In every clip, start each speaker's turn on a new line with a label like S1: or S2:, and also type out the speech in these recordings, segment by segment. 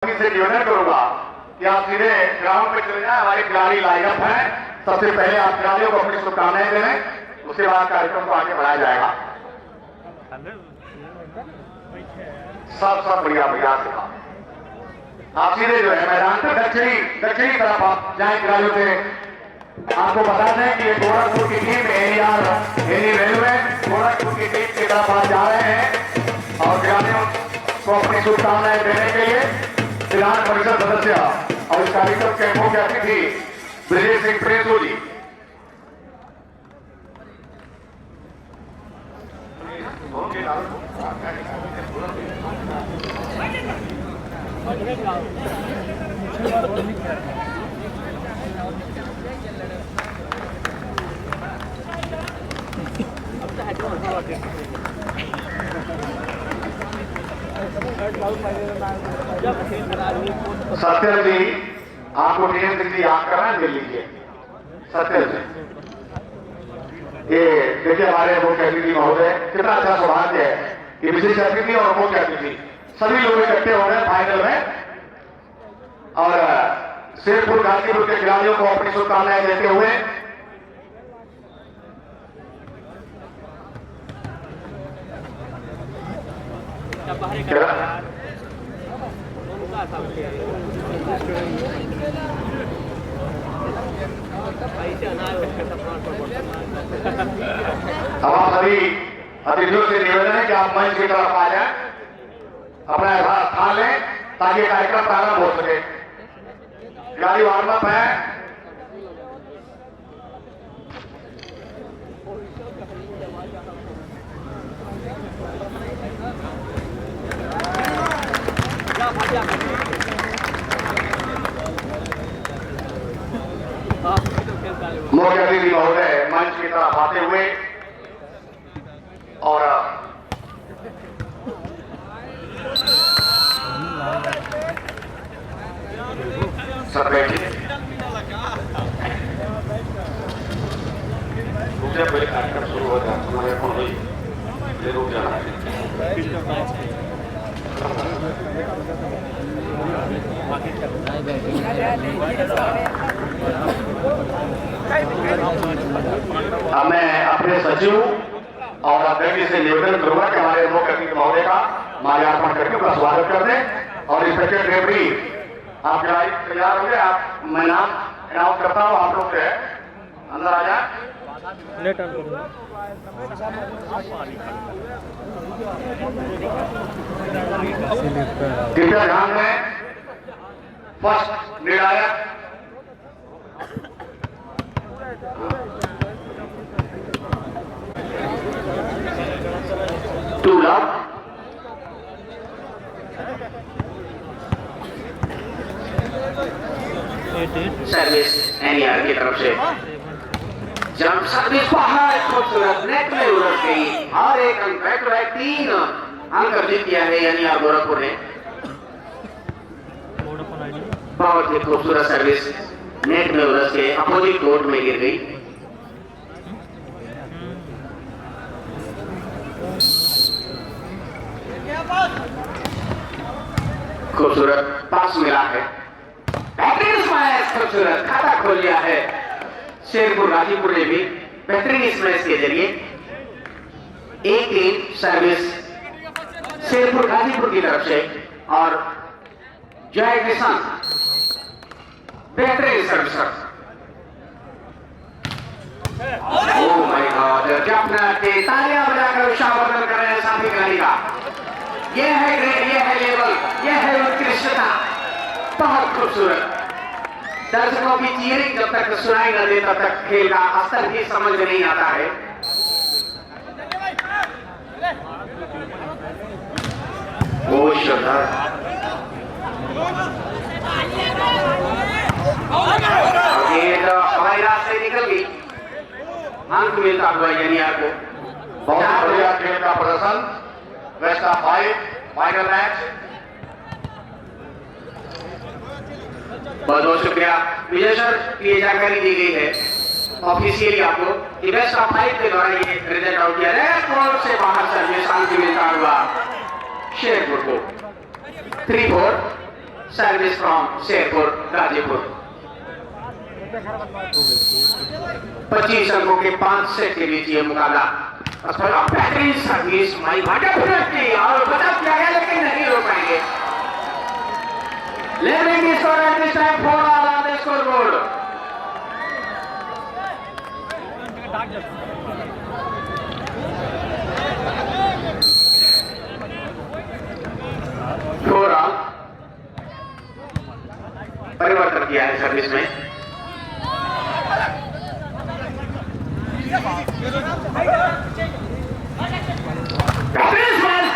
S1: से निवेदन करूंगा कि आप सीधे ग्राउंड पे चले जाए। हमारे खिलाड़ी लाइनअप है। सबसे पहले आप खिलाड़ियों को अपनी शुभकामनाएं दें, उसके बाद कार्यक्रम को आगे बढ़ाया जाएगा। सब बढ़िया प्रयास है। आप सीधे जो है मैदान पर दक्षिणी तरफ आप जाए खिलाड़ियों से। आपको बता दें कि ये गोरखपुर की टीम एनी रेलवे गोरखपुर की टीम की तरफ आप जा रहे हैं और खिलाड़ियों को अपनी शुभकामनाएं देने के लिए विधान परिषद सदस्य और इस कार्यक्रम के मुख्य अतिथि ब्रजेश सिंह प्रेसू जी। सत्यम जी, आपको टीएम जी याद करना दे लीजिए। सत्यम जी, ये देखिए हमारे मुख्य अतिथि महोदय, कितना अच्छा सौभाग्य है कि विशेष अतिथि और मुख्य अतिथि सभी लोग इकट्ठे हो गए फाइनल में और शेरपुर गाजीपुर के खिलाड़ियों को अपनी शुभकामनाएं देते हुए अब आप सभी अतिथियों से निवेदन है कि आप मंच की तरफ आ जाएं, अपना स्थान लें ताकि कार्यक्रम प्रारंभ हो सके। खिलाड़ी वार्म अप है। मुख्य अतिथि महोदय मंच की तरफ आते हुए और सब बैठिए। पहले कार्यक्रम शुरू हो जाए हमारे फोन हुई रुक जाना है। मैं अपने सचिव और अध्यक्ष से निवेदन करूंगा कि हमारे मुख्य अतिथि महोदय का माल्यार्पण करके उनका स्वागत कर दें और इंस्पेक्टर रेफरी आप खिलाड़ी तैयार हो गए। आप मैं नाम अनाउंस करता हूँ, आप लोग अंदर आ जाए। कृपया ध्यान में फर्स्ट निर्णायक टू लव सर्विस एनईआर की तरफ से जंप सर्विस बहुत खूबसूरत नेट में उलट गई और एक अंक बैक टू बैक 3 अंक अर्जित किया है एनईआर गोरखपुर ने। बहुत ही खूबसूरत सर्विस नेट में उलट के अपोजिट कोर्ट में गिर गई। खूबसूरत पास मिला है। खूबसूरत खाता खोल लिया है शेरपुर गाजीपुर ने भी बेहतरीन स्मैश के जरिए। एक टीम सर्विस शेरपुर गाजीपुर की तरफ से और जय किसान बेहतरीन सर्विस। ओह माय गॉड, तालियां बजाकर उत्साहवर्धन कर रहे हैं साथी खिलाड़ी का। यह है ग्रेड, यह है लेवल, यह है उत्कृष्टता। बहुत खूबसूरत। दर्शकों की चीयरिंग जब तक सुनाई न दे तब तक खेल का स्तर भी समझ में नहीं आता है। ओ श्रद्धा, ये तो हमारी रास्ते निकल गई। अंक मिलता हुआ एनईआर को। बहुत बढ़िया खेल का प्रदर्शन। Best of 5 final match. बहुत बहुत शुक्रिया विजय सर, ये जानकारी दी गई है ऑफिशियली आपको कि बेस्ट ऑफ 5 के द्वारा ये रिजल्ट आउट किया रेड कोर्ट से बाहर सर्विस शांति मिलता हुआ शेरपुर को 3-4
S2: सर्विस फ्रॉम शेरपुर गाजीपुर। 25 अंकों के 5 सेट के बीच ये मुकाबला। बेहतरीन सर्विस माई डेफिनेटली और बचा किया गया लेकिन नहीं रोक पाएंगे। Levying score at this time 4 all on the scoreboard. परिवर्तन किया है सर्विस में।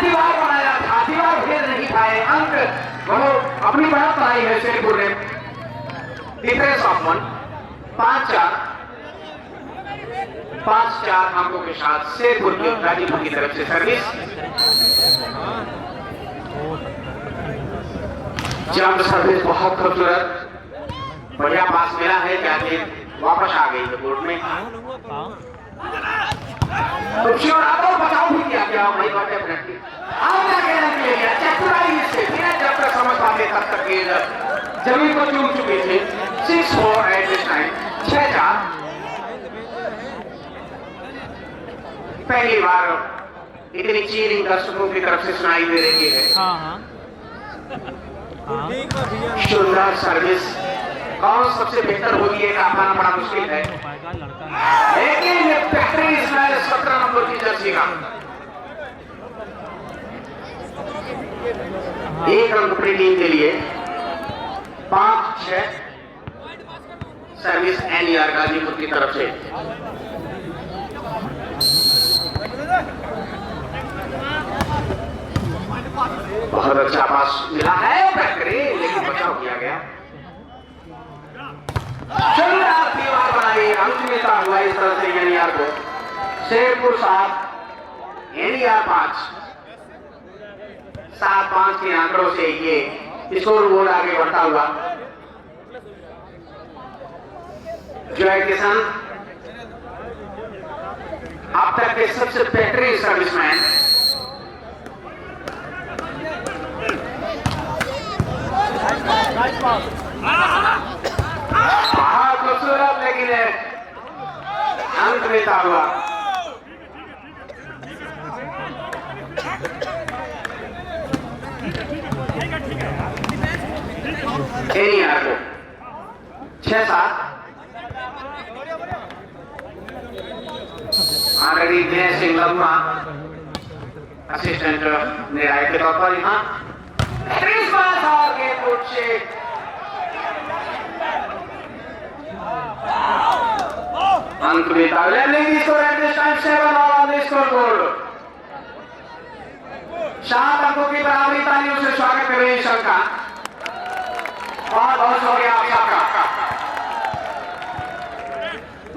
S2: दीवार बनाया था, दीवार घेर नहीं पाए। अंक वो अपनी बढ़त बनाई है शेरपुर ने। डिफरेंस ऑफ 1 5-4 अंकों के साथ शेरपुर की गाजीपुर की तरफ से सर्विस। जंप सर्विस बहुत खूबसूरत, बढ़िया पास मिला है। क्या वापस आ गई है कोर्ट में। बचाव भी किया गया भाई डेफिनेटली। जब तक समझ पाते तब तक जमीन को चूम चुकी थी। 6-4 एट दिस टाइम। 6-4 पहली बार इतनी चीरिंग दर्शकों की तरफ से सुनाई दे रही है। सुंदर सर्विस। कौन सबसे बेहतर होगी ये बताना बड़ा मुश्किल है, लेकिन ये बेहतरीन स्माइल 17 नंबर की जर्सी का। एक रन अपनी टीम के लिए। 5-6 सर्विस एनईआर गाजीपुर की तरफ से। बहुत अच्छा पास मिला है बेहतरीन, लेकिन बचाव किया गया। शानदार दीवार बनाई, अंक मिलता हुआ इस तरह से एनईआर को। शेरपुर 7 एनईआर 5। 7-5 के आंकड़ों से ये स्कोर बोर्ड आगे बढ़ता हुआ। जॉय किशन अब तक के सबसे बेहतरीन सर्विसमैन। बहुत खूबसूरत, लेकिन अंक मिलता हुआ। एनईआर को 6-7। ऑलरेडी दिनेश सिंह लम्बा असिस्टेंट निर्णायक के तौर पर यहाँ और गेंद कोर्ट से अंक मिलता है। Levelling score at this time 7 all on the scoreboard. 7 अंकों की बराबरी। तालियों से स्वागत करें ईश्वर का। बहुत बहुत शुक्रिया आप सबका।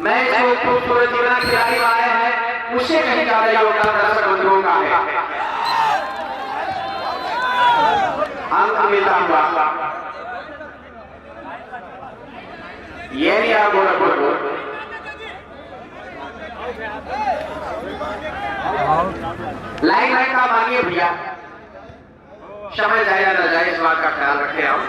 S2: मैच को खूबसूरत जीवन खिलाड़ी आए हैं, उससे कहीं ज्यादा योगदान दर्शक बंधुओं का है। अंक मिलता हुआ ये नहीं आप गोरखपुर। लाइन का मानिए भैया, समय जाया न जाए इस बात का ख्याल रखें आप।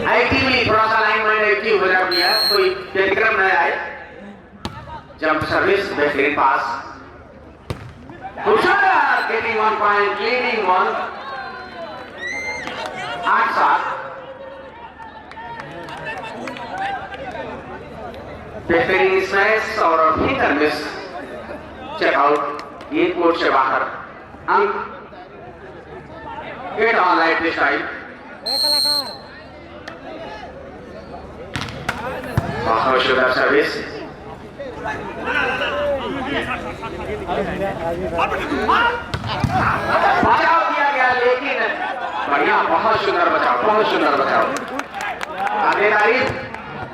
S2: आईटी थोड़ा सा लाइन में एक्टिव हो जाए भैया, कोई व्यतिक्रम न आए। जंप सर्विस बेहतरीन पास। Getting 1 point, leading 1। 8-7। बेहतरीन स्मैश और फिंगर मिस। चेकआउट, ये कोर्ट से बाहर। अंक 8 ऑल एट दिस टाइम। बहुत शुक्रिया सर्विस। बचाव किया गया, लेकिन बढ़िया, बहुत सुंदर बचाव, बहुत सुंदर बचाव। आगे तारीफ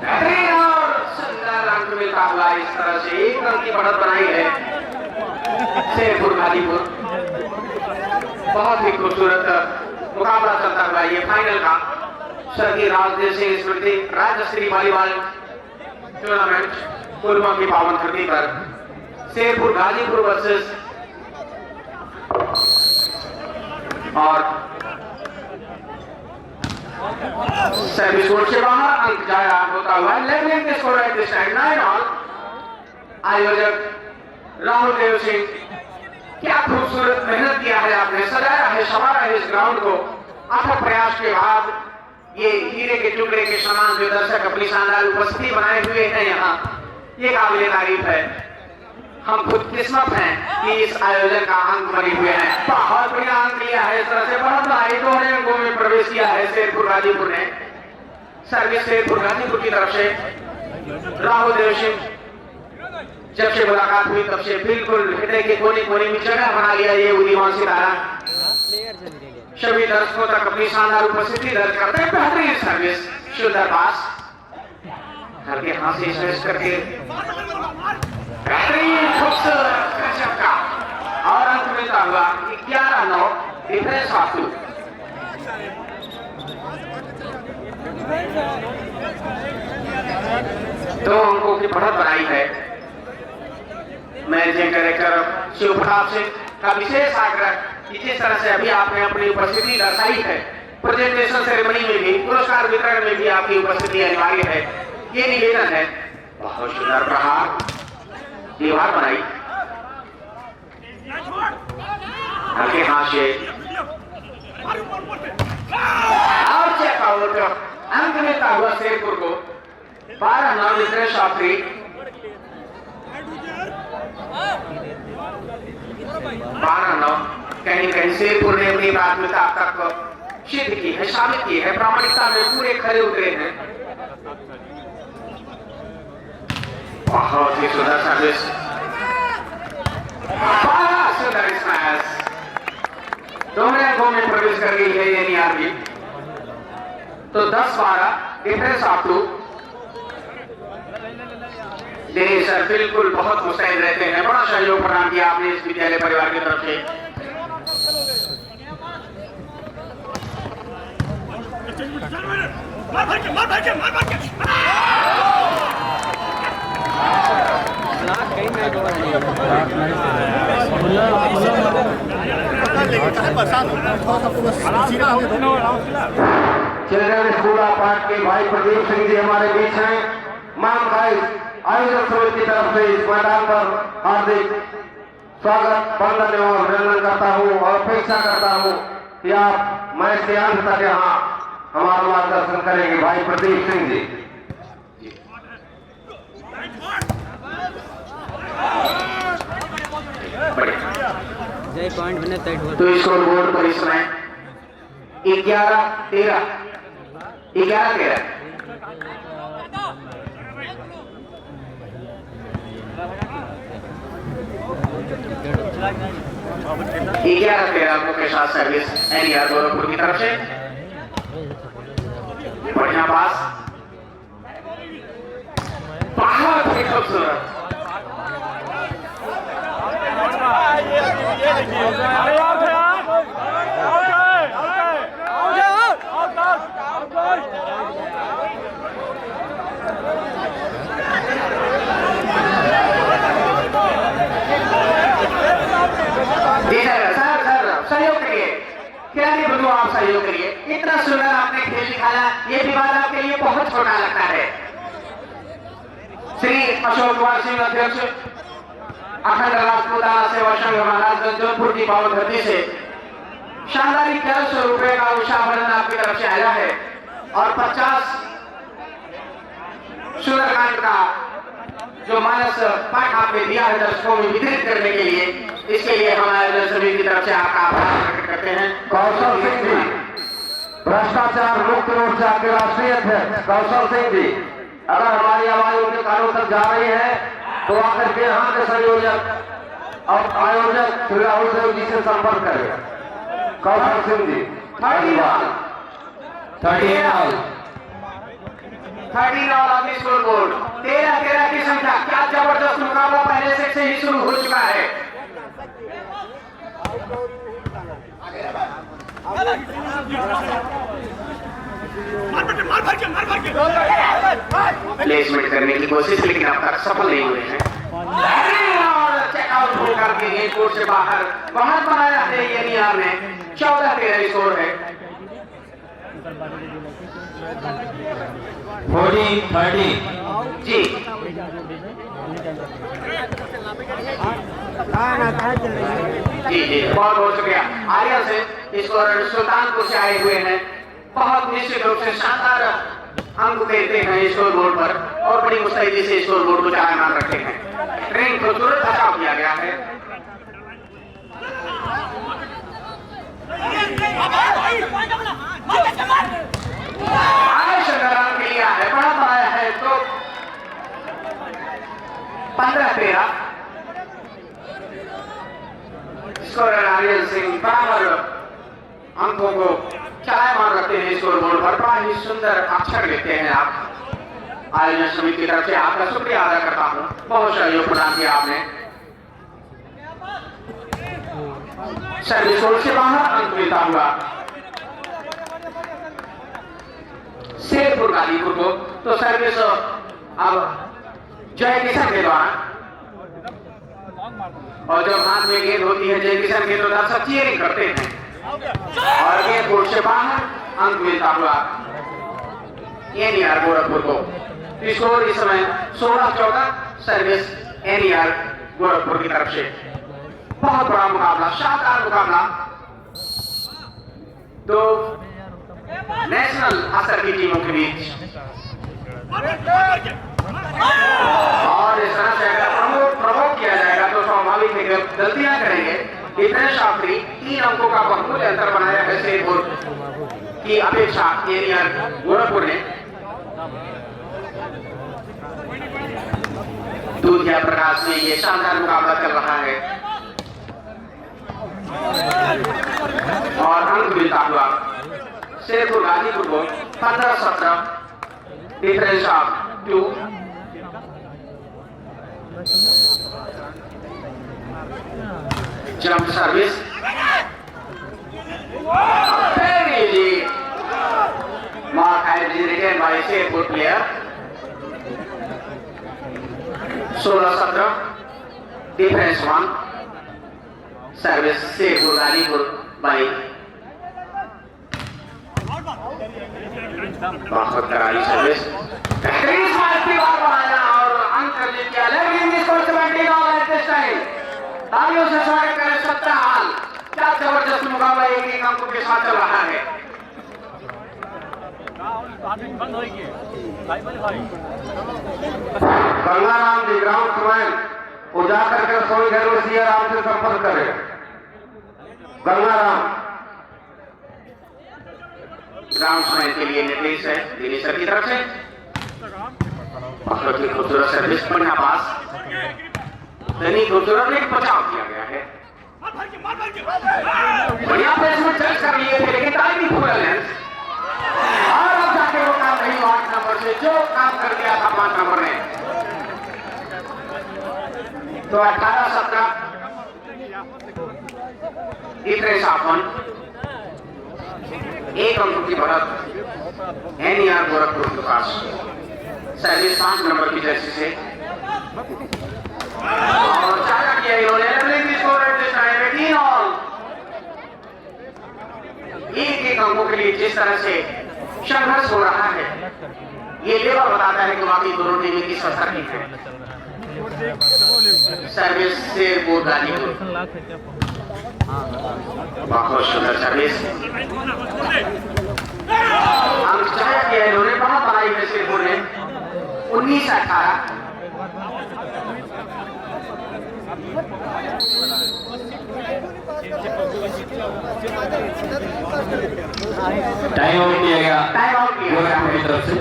S2: बेहतरीन और सुंदर अंक मिलता हुआ इस तरह से 1 रन की बढ़त बनाई है शेरपुर गाजीपुर। बहुत ही खूबसूरत मुकाबला चलता हुआ ये फाइनल का स्वर्गीय राजदेव सिंह स्मृति राज्य वॉलीबॉल टूर्नामेंट कोरबा की पावन धरती पर शेरपुर गाजीपुर वर्सेस और सर्विस कोर्ट से बाहर अंक जाया होता हुआ लेवलिंग के score at this time 9 all. आयोजक राहुल देव सिंह, क्या खूबसूरत मेहनत किया है आपने, सजाया है संवारा है इस ग्राउंड को। अथक प्रयास के बाद ये हीरे के टुकड़े के समान जो दर्शक अपनी शानदार उपस्थिति बनाए हुए हैं यहाँ, ये काबिले तारीफ है। हम खुद किस्मत हैं कि इस आयोजन का अंक बने हुए हैं। बहुत बढ़िया अंक लिया है, इस तरह से बहुत भाई दोनों अंकों में प्रवेश किया है शेरपुर गाजीपुर ने। सर्विस शेरपुर गाजीपुर की तरफ से राहुल देव सिंह, जब से मुलाकात हुई तब से बिल्कुल हृदय के कोने कोने में जगह बना लिया ये उदीयमान सितारा। सभी दर्शकों तक अपनी शानदार उपस्थिति दर्ज करते हैं। बेहतरीन सर्विस, सुंदर पास, हल्के हाथ से स्मैश करके बेहतरीन खूबसूरत गजब का और अंक मिलता हुआ 11-9 डिफरेंस ऑफ 2। दो अंकों की बढ़त बनाई है। मैनेजिंग डायरेक्टर शिव प्रताप सिंह का विशेष आग्रह कि जिस तरह से अभी आपने अपनी उपस्थिति दर्शाई है, प्रेजेंटेशन सेरेमनी में भी, पुरस्कार वितरण में भी आपकी उपस्थिति अनिवार्य है, ये निवेदन है। बहुत सुंदर प्रहार, दीवार बनाई, हल्के हाथ से और चेक आउट, अंक मिलता हुआ शेरपुर को 12-9 डिफरेंस ऑफ 3। 12-9 कहीं कहीं शेरपुर ने अपनी प्राथमिकता तक सिद्ध की है, साबित की है, प्रामाणिकता में पूरे खरे उतरे हैं। बहुत ही सुंदर सर्विस, बहुत सुंदर स्मैश, दोनों अंकों में प्रवेश कर गई है ये एनईआरबी। तो 10-12 डिफरेंस ऑफ 2। दिनेश सर बिल्कुल बहुत मुस्तैद रहते हैं, बड़ा सहयोग प्रदान किया आपने इस विद्यालय परिवार की तरफ से।
S1: चिल्ड्रन स्कूल पार्ट के भाई प्रदीप सिंह जी हमारे बीच हैं। माम भाई आयोजक समिति की तरफ से इस मैदान पर हार्दिक स्वागत, वंदन एवं अभिनंदन करता हूँ और अपेक्षा करता हूँ कि आप मैच के अंत तक यहाँ हमारा मार्गदर्शन करेंगे। भाई प्रदीप सिंह जी।
S2: तो स्कोर बोर्ड पर इस समय 11-13 11-13 के साथ सर्विस एनईआर गोरखपुर की तरफ से। बढ़िया पास, बहुत ही खूबसूरत, सहयोग करिए, खिलाड़ी बंधु आप सहयोग करिए। इतना सुंदर आपने खेल दिखाया, ये विवाद आपके लिए बहुत छोटा लगता है। श्री अशोक कुमार सिंह अध्यक्ष अखंड राजपूत सेवा संघ महाराजगंज जौनपुर की पावन धरती से शानदार 1100 रुपए का उषाभरण आपकी तरफ से आया है और 50 सुंदरकांड का जो मानस पाठ आपने दिया है दर्शकों में वितरित करने के लिए, इसके लिए हम आयोजन समिति की तरफ से आपका आभार प्रकट करते हैं।
S1: कौशल सिंह जी, भ्रष्टाचार मुक्त मोर्चा के राष्ट्रीय अध्यक्ष कौशल सिंह जी, अगर हमारी आवाज उनके कानों तक जा रही है तो आकर के यहाँ के संयोजक और आयोजक श्री राहुल देव जी से संपर्क करें। कौशल Singh ji
S2: 13 on the score board, 13-13 की संख्या। क्या जबरदस्त मुकाबला पहले से ही शुरू हो चुका है। प्लेसमेंट करने की कोशिश, लेकिन अब तक सफल नहीं हुए हैं। और चेकआउट होकर के गेम कोर्ट से बाहर बनाया है एनईआर ने। 14-13 स्कोर है।
S3: 14-30
S2: जी जी जी, बहुत बहुत शुक्रिया। आर्या से स्कोरर सुल्तानपुर से आए हुए हैं। बहुत निश्चित रूप से शानदार अंक देते हैं स्कोर बोर्ड पर और बड़ी मुस्तैदी से स्कोर बोर्ड को चलायमान रखते हैं। ट्रेन खूबसूरत बचाव किया गया है। शंकरान के लिया है, बड़ा बनाया है तो 15-13 स्कोरर आर्यन सिंह बराबर अंकों को चलायमान रखते हैं स्कोर बोर्ड पर। बड़ा ही सुंदर अक्षर लिखते हैं आप। आयोजन समिति की तरफ से आपका शुक्रिया अदा करता हूं। बहुत सहयोग प्रदान किया आपने। सर्विस कोर्ट से बाहर अंक मिलता हुआ शेरपुर गाजीपुर को। तो सर्विस अब जय किशन के द्वारा, और जब हाथ में गेंद होती है जय किशन के तो दर्शक चीयरिंग करते हैं और गेंद कोर्ट से बाहर अंक मिलता हुआ एनईआर गोरखपुर को। स्कोर इस समय 16-14 सर्विस एनईआर गोरखपुर की तरफ से। बहुत बड़ा मुकाबला, शानदार मुकाबला। तो नेशनल स्तर की टीमों के बीच और इस तरह से अगर प्रमोट किया जाएगा तो स्वाभाविक है कि गलतियां करेंगे। इतने शास्त्री 3 अंकों का बहुमूल्य अंतर बनाया है शेरपुर की अपेक्षा एनईआर गोरखपुर ने। दूधिया प्रकाश में ये शानदार मुकाबला चल रहा है और अंक मिलता हुआ शेरपुर गाजीपुर को 15-17 difference of 2। Jump service very easy, mark has been written by Sherpur player. 16-17 difference 1 service Sherpur Ghazipur by. बहुत करारी सर्विस, बेहतरीन बनाया और अंक ले किया। लेकिन इसको 17 ऑल एट दिस टाइम। तालियों से स्वागत करें 17 हाल। क्या जबरदस्त मुकाबला एक अंकों के साथ चल रहा है।
S1: गंगाराम जी ग्राउंड स्वयं उजागर कर सोई घर सिया राम से संपर्क करें। गंगाराम
S2: ग्राउंड स्वयं के लिए निर्देश है दिनेशर की तरफ से। बहुत ही खूबसूरत सर्विस, बढ़िया पास, यानी खूबसूरत एक बचाव किया गया है। बढ़िया प्लेसमेंट चेक कर लिए थे लेकिन टाइम ही पूरा लेंस और अब जाके वो काम नहीं हुआ 8 नंबर से जो काम कर दिया था 5 नंबर ने। तो 18-17 डिफरेंस ऑफ 1, 1 अंक की बढ़त एनईआर गोरखपुर के पास। सर्विस 5 नंबर की जर्सी से और चाचा किया इन्होंने levelling score at this time 18 all. एक अंकों के लिए जिस तरह से संघर्ष हो रहा है ये लेवल बताता है कि वाकई दोनों टीमें किस स्तर की है। सर्विस शेरपुर गाजीपुर, बहुत सुंदर सर्विस। अंक चाचा किया इन्होंने, बहुत बनाई है शेरपुर ने। 19-18
S3: टाइम आउट किया गया
S2: टाइम आउट किया गया
S3: गोरखपुर की तरफ से।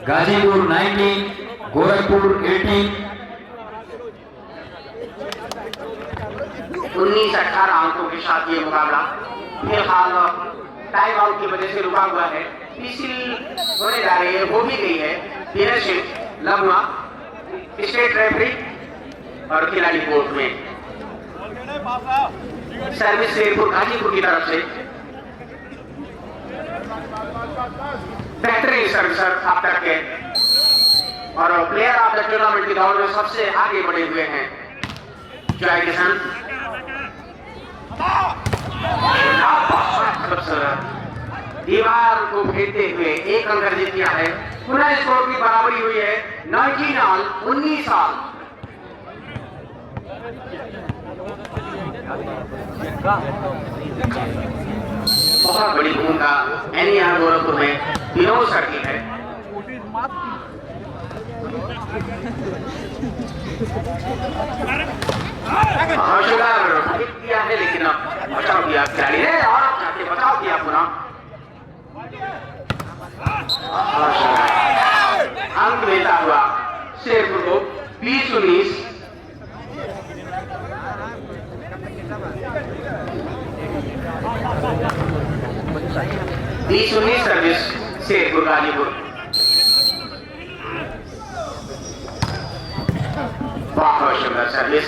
S3: गाजीपुर 19 गोरखपुर 18।
S2: 19-18 अंकों के साथ ये मुकाबला फिलहाल टाइम आउट की वजह से रुका हुआ है। तीसरी होने जा रही है, हो भी गई है। विनय सिंह लम्हा स्टेट रेफरी और खिलाड़ी कोर्ट में। सर्विस शेरपुर गाजीपुर की तरफ से बेहतरीन सर्विसर अब तक के और प्लेयर ऑफ द टूर्नामेंट की दौड़ में सबसे आगे बढ़े हुए हैं जय किशन। दीवार को भेदते हुए एक अंक अर्जित किया है। पुनः स्कोर की बराबरी हुई है 19 ऑल 19 ऑल। बहुत बड़ी भूमिका एनईआर गोरखपुर में विनोद सर की है। किया है लेकिन बचाव किया खिलाड़ी ने और जाके बचाव किया पुनः। अंक मिलता हुआ शेरपुर को 20-19। सर्विस शेरपुर गाजीपुर। बहुत सुंदर सर्विस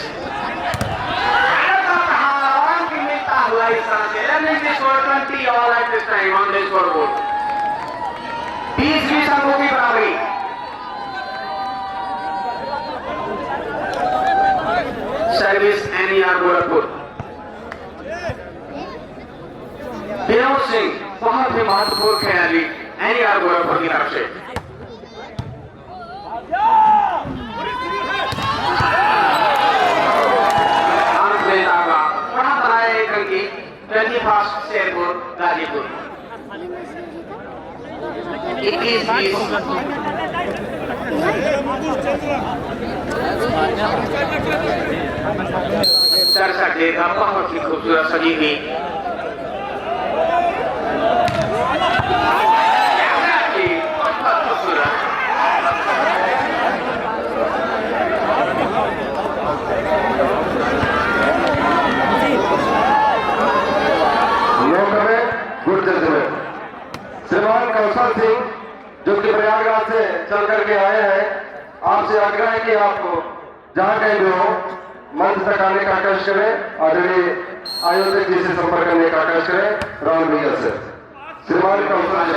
S2: मिलता हुआ इस तरह से 20 all at this time on the scoreboard. 20-20 अंकों की बराबरी। Service NER Gorakhpur. विनोद सिंह बहुत ही महत्वपूर्ण खिलाड़ी एनईआर गोरखपुर की तरफ से। अंक देता हुआ बड़ा बनाया एक अंक की 21 शेरपुर गाजीपुर। 21-20। दर्शक देखा बहुत ही खूबसूरत सजी हुई
S1: श्रीमान कौशल सिंह जो कि प्रयागराज से चल करके आए हैं, आपसे आग्रह है कि आपको जहां कहीं भी हो मंच तक आने का कष्ट करें और आयोजक जी से संपर्क करने का कष्ट करें। राम भैया से श्रीमान कौशल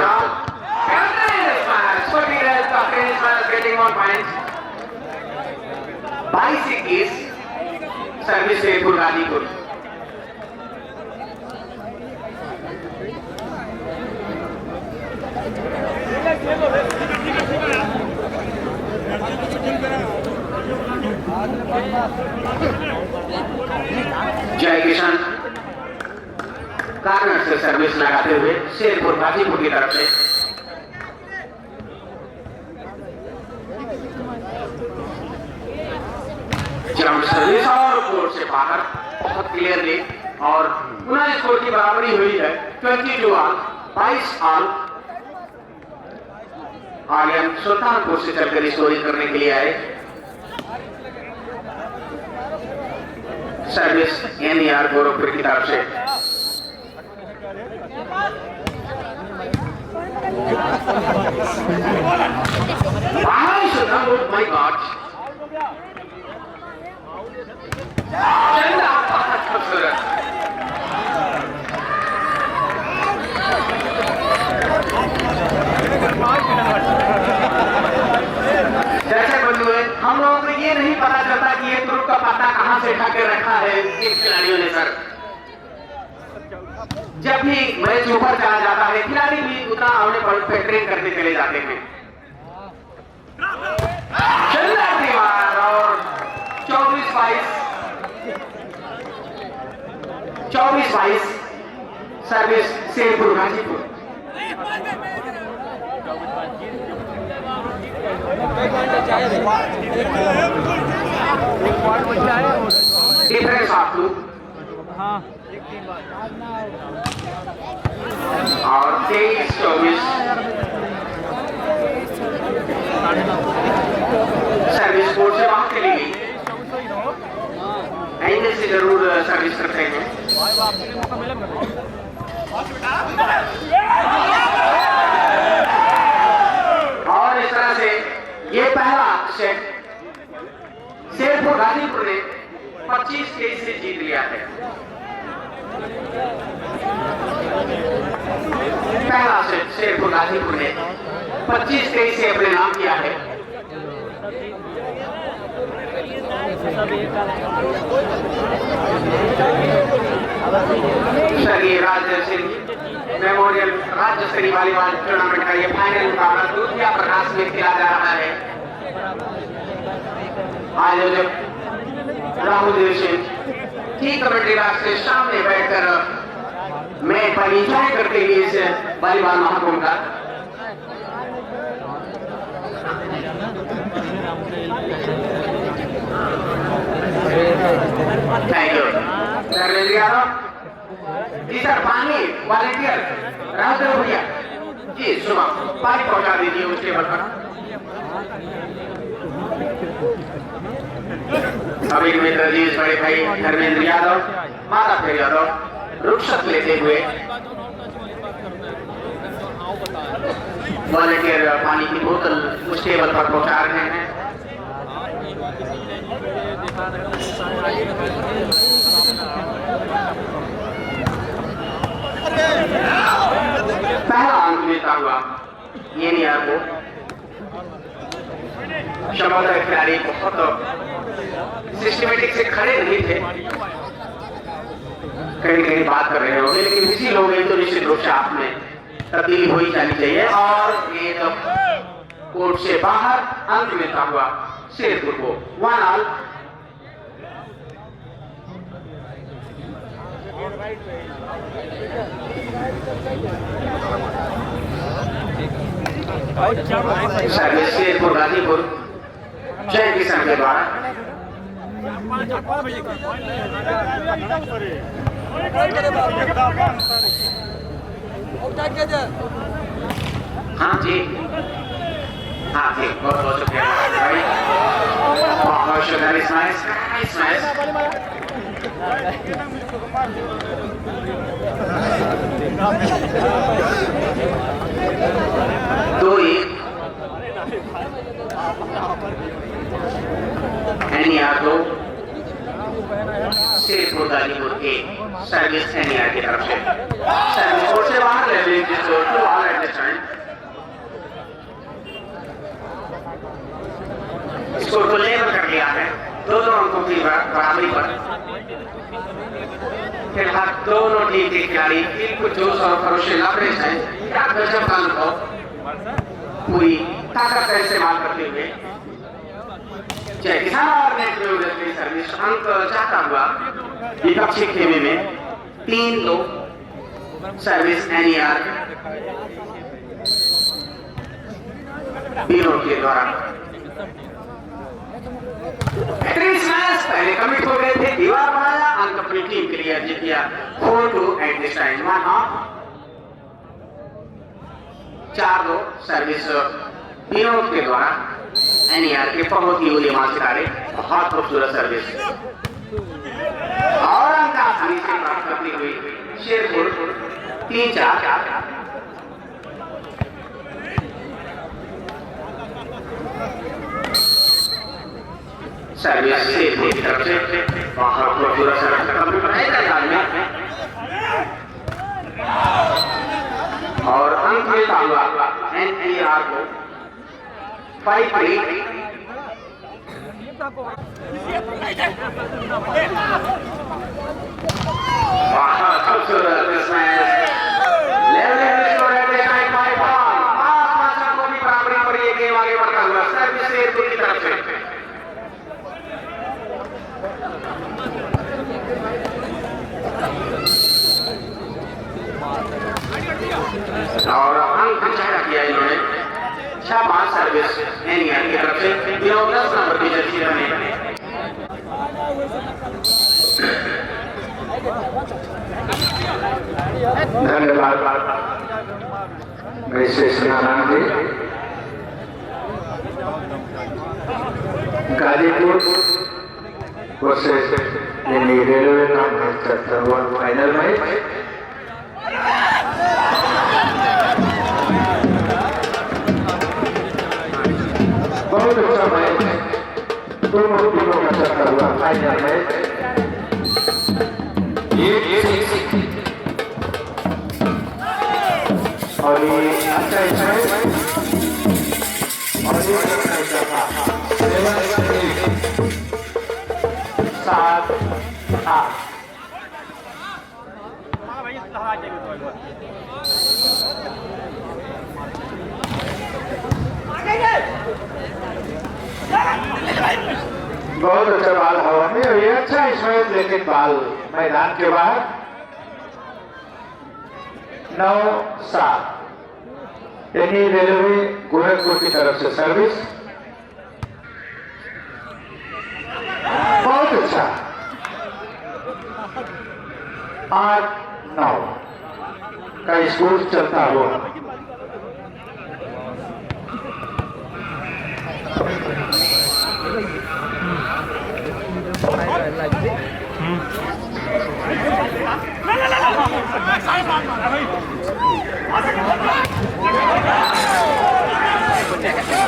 S2: सर्विस शेरपुर गाजीपुर। जय किशन कार्नर से सर्विस लगाते हुए शेरपुर गाजीपुर की तरफ से। जंप सर्विस और कोर्ट से बाहर बहुत क्लियरली और पुनः स्कोर की बराबरी हुई है 22 ऑल 22 ऑल। आर्यन सुल्तानपुर से चलकर स्कोरिंग करने के लिए आए। सर्विस एनईआर गोरखपुर की तरफ से। माय गॉड खूबसूरत। दर्शक बंधुओं, हम लोगों को ये नहीं पता चलता कि ये ग्रुप का पता कहां से उठा के रखा है इन खिलाड़ियों ने। सर जब भी मैच ऊपर चला जाता है खिलाड़ी भी उतना अपने पे ट्रेन करते चले जाते हैं। और 24-22 service Sherpur Ghazipur. Difference of 2 और 23-24 सर्विस कोर्ट से बाहर चली गई। आइंदे से जरूर सर्विस करते हैं। और इस तरह से ये पहला सेट शेरपुर गाजीपुर ने 25-23 से जीत लिया है। पहला सेट शेरपुर गाजीपुर ने 25-23 से अपने नाम किया है। स्वर्गीय राजेश सिंह मेमोरियल राज्य स्तरीय वॉलीबॉल टूर्नामेंट का यह फाइनल मुकाबला दूधिया प्रकाश में खेला जा रहा है। आयोजक राहुल देव सिंह की कमेटी राज के सामने बैठकर मैच पर इंजॉय करते हुए इस वॉलीबॉल महाकुंभ का thank you Dharmendra Yadav ji sir. पानी वॉलेंटियर राहुल भैया जी सुबह पानी पहुंचा दीजिए उस टेबल पर। अभी मित्र जी बड़े भाई धर्मेंद्र यादव माता फिर यादव रुखसत लेते हुए वॉलेंटियर पानी की बोतल उस टेबल पर पहुंचा रहे हैं। पहला अंक मिलता हुआ ये नहीं आपको क्षमता खिलाड़ी बहुत सिस्टमेटिक से खड़े नहीं थे, कहीं कहीं बात कर रहे होंगे, लेकिन किसी लोग तो निश्चित रूप से आप में तब्दीली हो ही जानी चाहिए। और ये तो कोर्ट से बाहर अंक मिलता हुआ शेरपुर को 1 ऑल। सर्विस शेरपुर गाजीपुर जय किसान के द्वारा हाँ जी बहुत बहुत शुक्रिया भाई, बहुत शुक्रिया। दो एक एनईआर दो शेरपुर गाजीपुर के सर्विस एनईआर की तरफ से सर्विस कोर्ट से बाहर ले ली जिसको two all at this time. Score को लेवल कर लिया है दोनों अंकों की बराबरी पर। फिलहाल दोनों टीम के खिलाड़ी बिल्कुल जोश और खरोश से लड़ रहे हैं। क्या गजब का अनुभव पूरी ताकत का इस्तेमाल करते हुए जय किसान और नेट में सर्विस अंक चाहता हुआ विपक्षी खेमे में 3-2 सर्विस एनईआर बीरो के द्वारा। पहले कमिट हो गए थे, दीवार बनाया, अंक अपनी टीम के लिए जीत गया 4-2 eight this time. 4-2 service Vinod के द्वारा एनईआर के बहुत ही उदीयमान सितारे, बहुत खूबसूरत सर्विस और अंक आसानी से प्राप्त करती हुई शेरपुर 3-4। सर्विस शेरपुर की तरफ से बहुत खूबसूरत सर्विस कंप्लीट बनाया और अंक मिलता हुआ एनईआर को 5-3। बहुत खूबसूरत को भी बराबरी पर ये गेम आगे बढ़ता हुआ सर्विस शेरपुर की तरफ से और अंक जाहिर किया इन्होंने 6-5 सर्विस एनईआर की तरफ से 10 नंबर की जर्सी में।
S1: धन्यवाद जी। गाजीपुर वर्सेस रेलवे का मैच चलता हुआ फाइनल मैच। बहुत अच्छा मैच, दोनों टीमों का चलता हुआ फाइनल मैच। अभी अच्छा इसमें और ये सात आठ बहुत अच्छा बाल हवा में और ये अच्छा इसमें, लेकिन बाल मैदान के बाहर 9-7 यानी रेलवे गोरखपुर की तरफ से सर्विस बहुत अच्छा 8-9 का स्कोर चलता हुआ।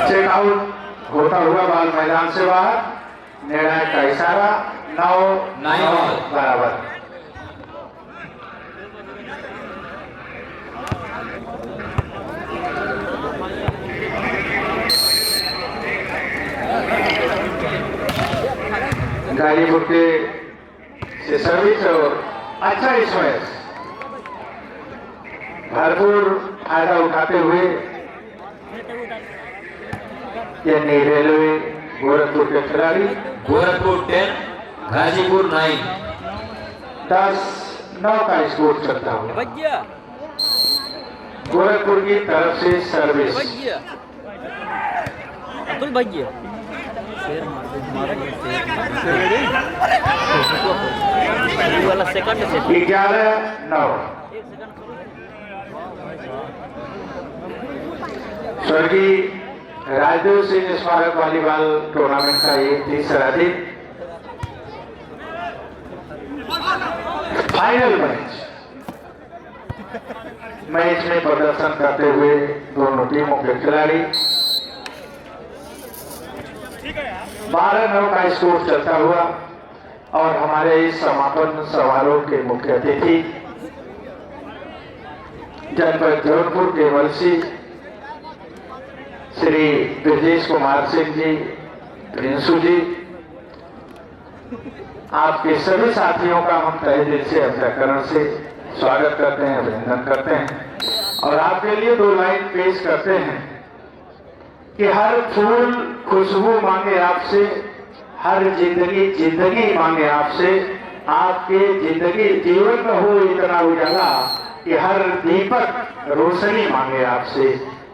S1: चेक आउट होता हुआ बाल मैदान से बाहर, निर्णायक का इशारा 9 बराबर। गाजीपुर के से सर्विस और अच्छा स्मैश भरपूर फायदा उठाते हुए यानी रेलवे गोरखपुर के खिलाड़ी
S3: गोरखपुर 10 गाजीपुर 9
S1: 10-9 का स्कोर चलता हुआ। गोरखपुर की तरफ से सर्विस
S4: अतुल भैया
S1: 11-9 स्वर्गीय राजदेव सिंह स्मारक वॉलीबॉल टूर्नामेंट का ये तीसरा दिन, फाइनल मैच में प्रदर्शन करते हुए दोनों टीमों के खिलाड़ी 12-9 का स्कोर चलता हुआ। और हमारे इस समापन समारोह के मुख्य अतिथि जनपद जौनपुर के वलसी श्री ब्रजेश कुमार सिंह जी प्रिंसू जी, आपके सभी साथियों का हम तहे दिल से अंतःकरण से स्वागत करते हैं, अभिनंदन करते हैं और आपके लिए 2 लाइन पेश करते हैं कि हर फूल खुशबू मांगे आपसे, हर जिंदगी मांगे आपसे, आपके जिंदगी जीवन में हो इतना उजाला कि हर दीपक रोशनी मांगे आपसे,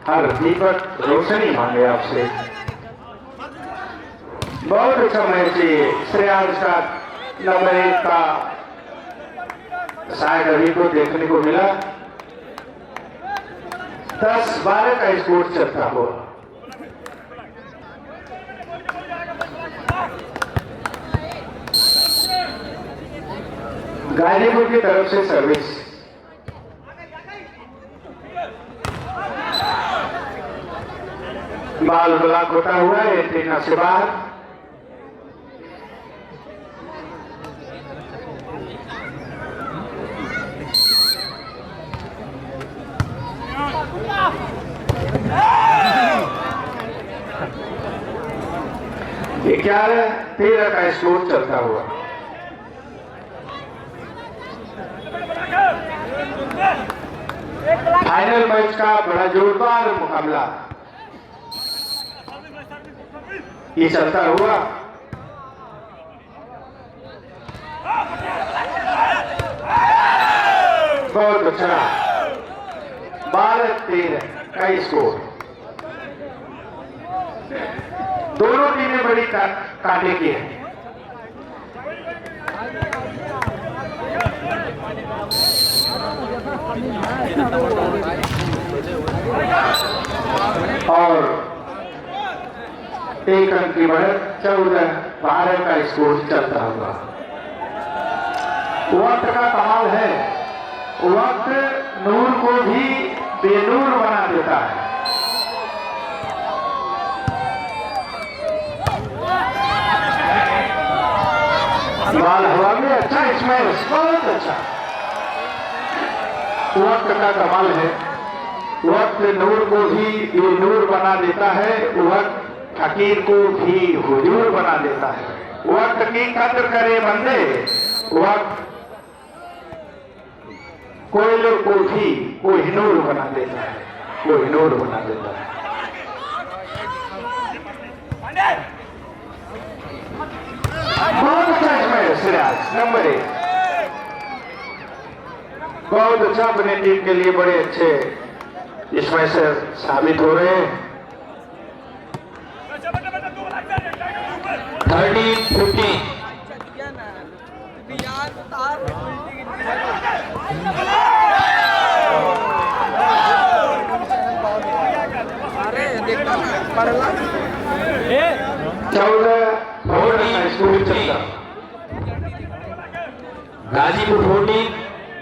S1: हर दीपक रोशनी मांगे आपसे। बहुत अच्छा मैच है। श्रेयांश का नंबर 1 का शायद अभी को देखने को मिला, 10-12 का स्कोर चलता हुआ। गाजीपुर की तरफ से सर्विस बाल ब्लॉक होता हुआ एंटीना से बाहर। क्या 13 का स्कोर चलता हुआ। फाइनल मैच का बड़ा जोरदार मुकाबला ये चलता हुआ। बहुत अच्छा 12-13 का स्कोर। दोनों टीमें बड़ी काटे की है। और 1 अंक की बढ़त 14-12 का स्कोर चलता हुआ। वक्त का कमाल है, वक्त नूर को भी बेनूर बना देता है। बाल हवा में अच्छा स्मैश, बहुत अच्छा। वक्त का कमाल है, वक्त नूर को भी ये नूर बना देता है, वक्त फकीर को भी हुजूर बना देता है। वक्त की कद्र करे बंदे, वक्त कोयले को भी कोहिनूर बना देता है, कोहिनूर बना देता है। बहुत अच्छा इसमें सिराज नंबर 1, बहुत अच्छा अपने टीम के लिए बड़े अच्छे इसमें से साबित हो रहे हैं।
S3: 13-15 गाजीपुर 14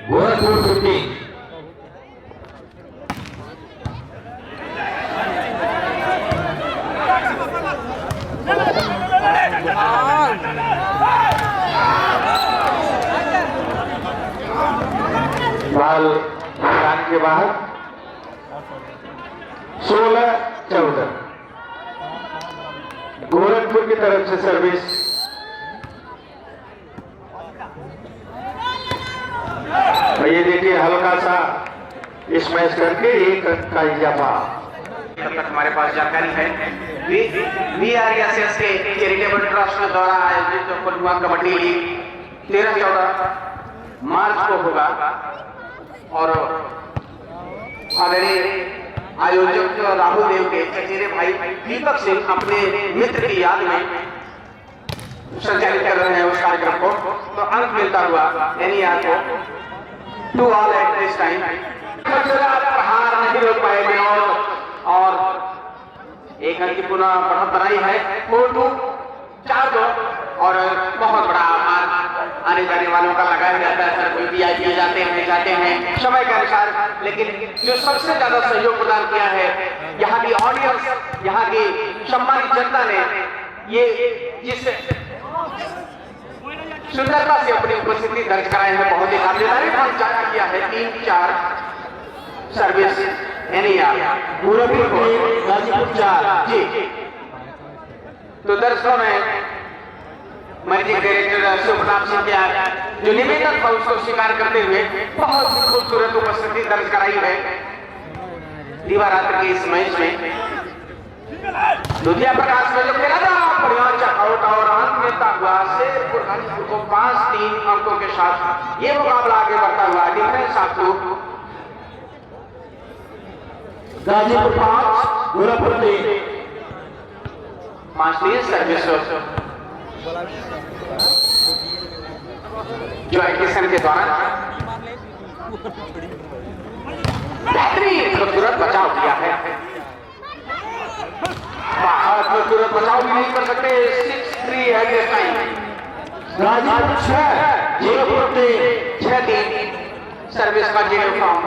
S3: गोरखपुर 15।
S1: बाल मैदान के बाहर 16-14 गोरखपुर की तरफ से सर्विस। ये देखिए हल्का सा स्मैश करके 1 अंक का इजाफा।
S2: तब तक हमारे पास जानकारी है VRSS के चैरिटेबल ट्रस्ट द्वारा आयोजित फुटबॉल कबड्डी लीग 13-14 मार्च को होगा और आदरणीय आयोजक राहुल देव के चचेरे भाई दीपक सिंह अपने मित्र की याद में संचालित कर रहे हैं उस कार्यक्रम को। तो अंक मिलता हुआ NER को 2 ऑल एट दिस टाइम। प्रहार नहीं रोक पाए और 1 अंक की पुनः बढ़त बनाई है 4-2 और बहुत बड़ा आभार आने जाने वालों का लगाया जाता है। सर कोई VIP जाते हैं समय के अनुसार, लेकिन जो सबसे ज्यादा सहयोग प्रदान किया है यहाँ की ऑडियंस, यहाँ की सम्मानित जनता ने, ये जिस सुंदरता से अपनी उपस्थिति दर्ज कराए हैं, बहुत ही काबिल काम जारी किया है। 3-4 सर्विस NER गाजीपुर 4 जी। तो दर्शकों में मैनेजिंग डायरेक्टर शिवप्रताप सिंह के जो निवेदन था उसको स्वीकार करते हुए बहुत ही खूबसूरत उपस्थिति दर्ज कराई है दीवा रात्र के इस मैच में। दुधिया प्रकाश में जो खेला था बढ़िया चकआउट और अंत मिलता हुआ शेरपुर गाजीपुर को 5-3 अंकों के साथ ये मुकाबला आगे बढ़ता हुआ। डिफेंस आपको गाजीपुर 5 गोरखपुर 3 5-3 सर्विस जो एडमिशन के दौरान बेहतरीन खूबसूरत बचाव किया है। खूबसूरत बचाव भी नहीं कर सकते। 6-3 है ये टाइम। गाजीपुर 6 6-3 सर्विस का जीरो फॉर्म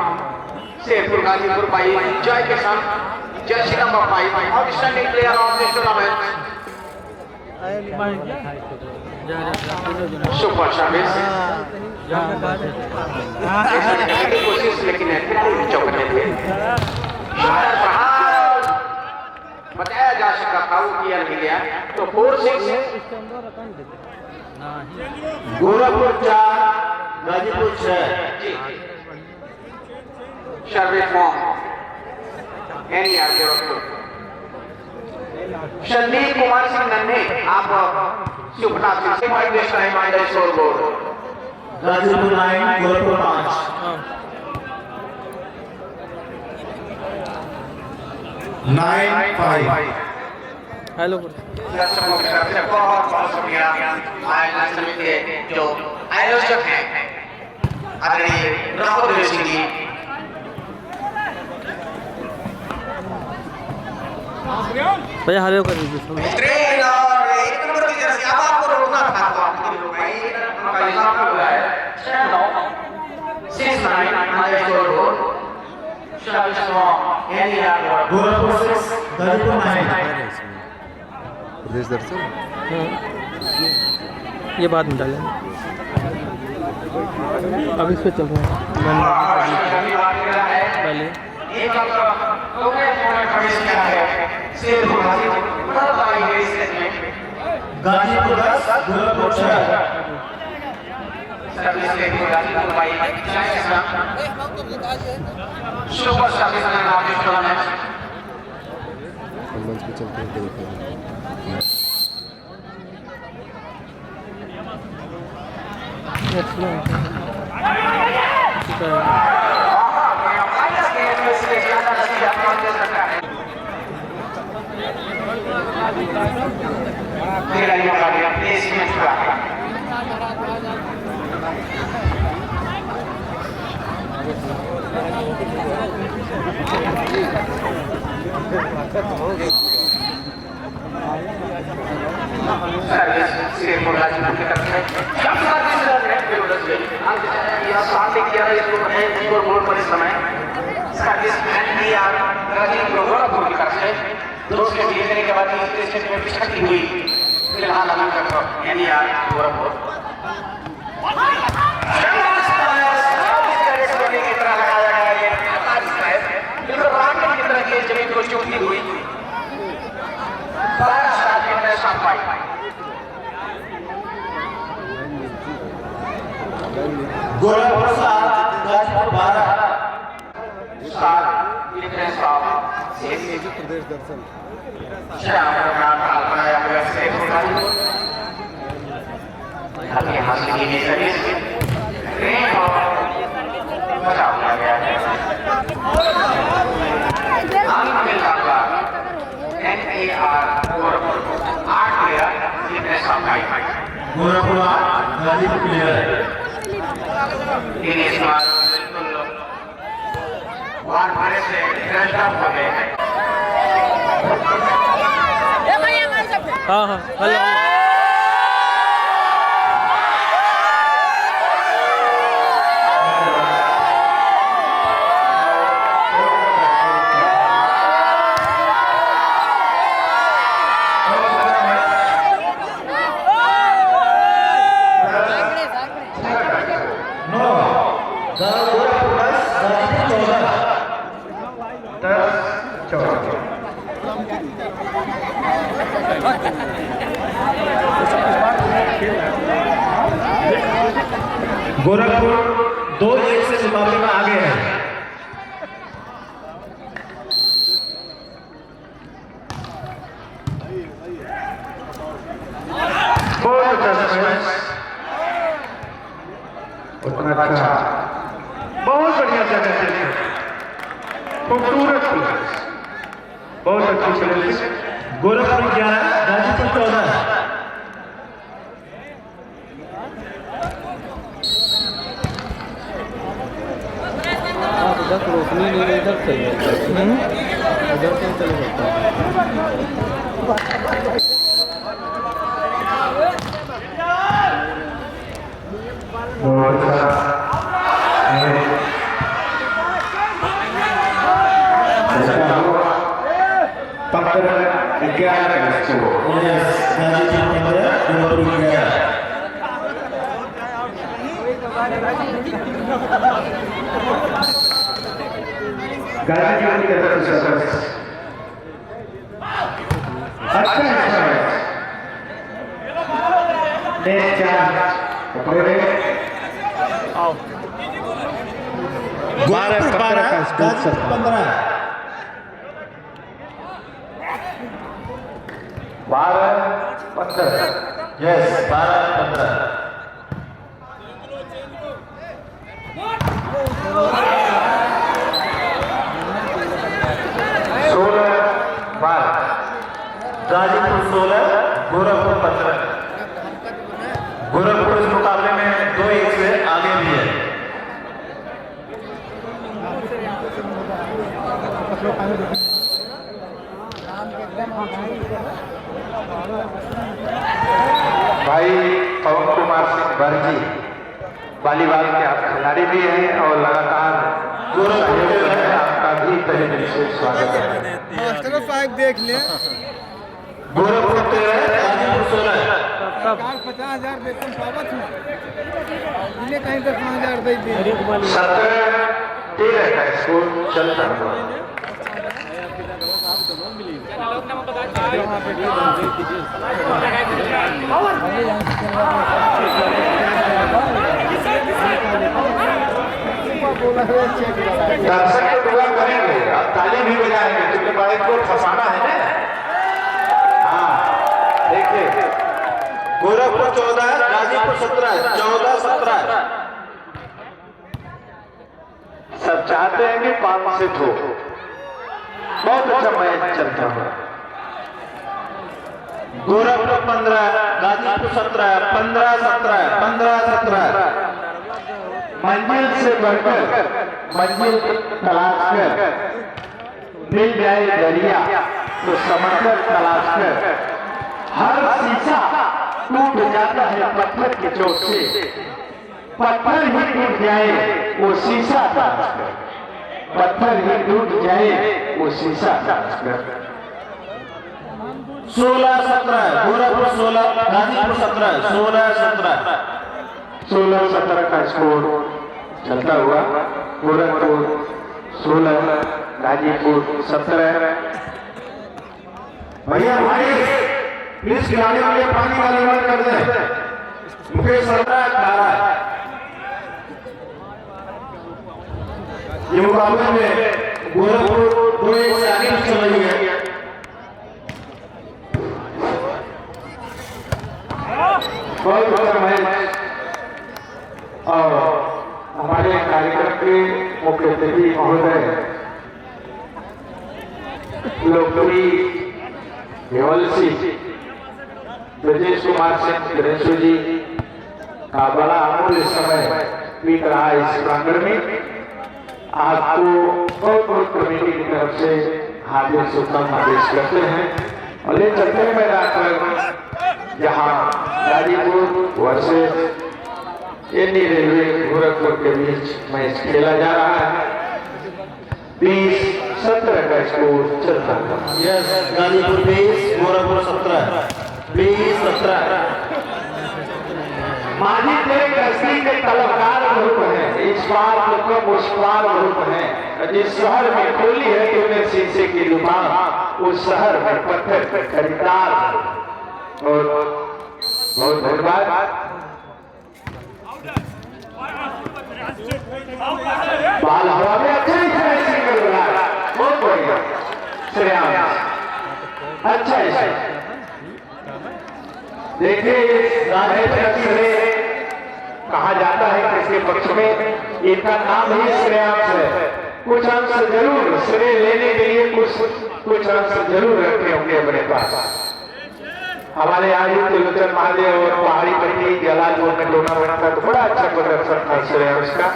S2: शेरपुर गाजीपुर भाई जय के साथ Jersey number 5 outstanding player of this tournament super service कोशिश, लेकिन चौकने थे। बताया जा सका था वो किया नहीं गया। तो 4-6
S1: Gorakhpur 4 Ghazipur 6
S2: service from NER Gorakhpur. Sandeep Kumar Singh नन्हे आप शिवप्रताप सिंह से माइंडेस टाइम माइंडेस scoreboard
S1: Ghazipur 9 Gorakhpur 5 9-5।
S4: Hello
S2: दर्शकों की तरफ से बहुत बहुत शुक्रिया आयोजन समिति के जो आयोजक हैं आदरणीय राहुल देव सिंह जी।
S4: भैया हरे कर दीजिए।
S2: ट्रेन और 1 नंबर की जर्सी अब आपको रोकना था तो आपके लोग भाई उनका हिसाब हुआ है 6-9 हमारे score board service from NER
S1: Gorakhpur 6 Ghazipur 9।
S5: प्रदेश दर्शन
S4: ये बाद में डालें, अब इस पे चल रहा है पहले।
S2: एक लोगों ने प्रवेश किया है शेरपुर गाजीपुर कब आएंगे इस सेट में
S3: गाजीपुर 10 गोरखपुर 6
S2: सर्विस लेके गाजीपुर भाई सुपर सर्विस का नाम इस टूर्नामेंट
S5: मंच पे चलते हैं देखते हैं
S3: गोरखपुर 7 गाजीपुर 12
S5: प्रदेश दर्शन
S3: गोरखपुर 8 गाजीपुर क्लियर है
S4: हाँ हाँ हेलो
S3: गोरखपुर 2-1 से मुकाबले में आगे है
S1: उतना अच्छा बहुत बढ़िया जगह से खूबसूरत बहुत अच्छी चले
S3: गोरखपुर 11 गाजीपुर 14
S4: इधर रोशनी नहीं इधर चल इधर से चले जाता
S3: गोरखपुर 12 गाजीपुर 15
S1: 12-15
S3: यस 12-15 गाजीपुर 16 गोरखपुर 15 गोरखपुर इस मुकाबले में 2-1 से आगे भी है
S1: भाई पवन कुमार सिंह बर्जी वॉलीबॉल के आप खिलाड़ी भी हैं और लगातार सहयोग कर रहे हैं। आपका भी तहे दिल से स्वागत है।
S5: मास्टर साहब देख ले
S3: गोरखपुर 13 गाजीपुर 16
S5: 50,000 वेतन पावत हूँ इन्हें कहीं 10,000 दे दी
S1: 17 13 का स्कोर चलता हुआ। दर्शक तो दुआ करेंगे, अब ताली भी बजाएंगे क्योंकि भाई को फंसाना है ना। हाँ देखिए,
S4: गोरखपुर 14, गाजीपुर 17, 14-17।
S1: सब चाहते हैं कि 5 से हो। बहुत अच्छा मैच चलता हुआ।
S4: गोरखपुर 15, गाजीपुर 17, 15-17, 15-17।
S1: मंजिल से बढ़कर मंजिल तलाश कर, मिल जाए दरिया तो समंदर तलाश कर। हर शीशा टूट जाता है पत्थर की चोट से, पत्थर ही टूट जाए वो शीशा तलाश कर। पत्थर ही टूट जाए वो शीशा तलाश कर।
S4: 16-17, गोरखपुर 16, गाजीपुर 17, 16-17।
S1: 16-17 का स्कोर चलता हुआ। गोरखपुर 16, गाजीपुर 17।
S4: भैया भाई प्लीज खिलाड़ी के लिए पानी का निर्माण कर दें। मुकेश सरदार खा रहा है। ये मुकाबले में गोरखपुर 2-1 से आगे चल रही है।
S1: बहुत अच्छा मैच। और हमारे कार्यक्रम के मुख्य अतिथि महोदय लोकप्रिय केवल सिंह ब्रजेश कुमार सिंह त्रिशु जी का बड़ा अमूल्य समय बीत रहा है इस प्रांगण में। आपको बहुत बहुत कमेटी की तरफ से हार्दिक शुभकामनाएं पेश करते हैं और ले चलते हैं मैदान पर, जहां Ghazipur versus NE railway Gorakhpur के बीच मैच खेला जा रहा है। 20-17 का स्कोर चलता है।
S4: यस, गाजीपुर 20, गोरखपुर 17, 20-17।
S1: माझी तेरे कस्ती के तलबकार ग्रुप है, इस बार मतलब उस पार ग्रुप है। जिस शहर में खोली है तूने शीशे की दुकान, उस शहर में पत्थर खरीदार। और बहुत धन्यवाद। बाल हवा में अच्छे सिंगल बनाया, बहुत बढ़िया श्रेयांश, अच्छा है। देखिए कहा जाता है कि इसके पक्ष में इनका नाम ही श्रेयांश है। कुछ अंश जरूर श्रेय लेने के लिए कुछ अंश जरूर रखे होंगे अपने पास। हमारे आयुक्त त्रिलोचन महादेव और पहाड़ी पट्टी जलालपुर में टूर्नामेंट का तो बड़ा अच्छा प्रदर्शन था श्रेयांश का।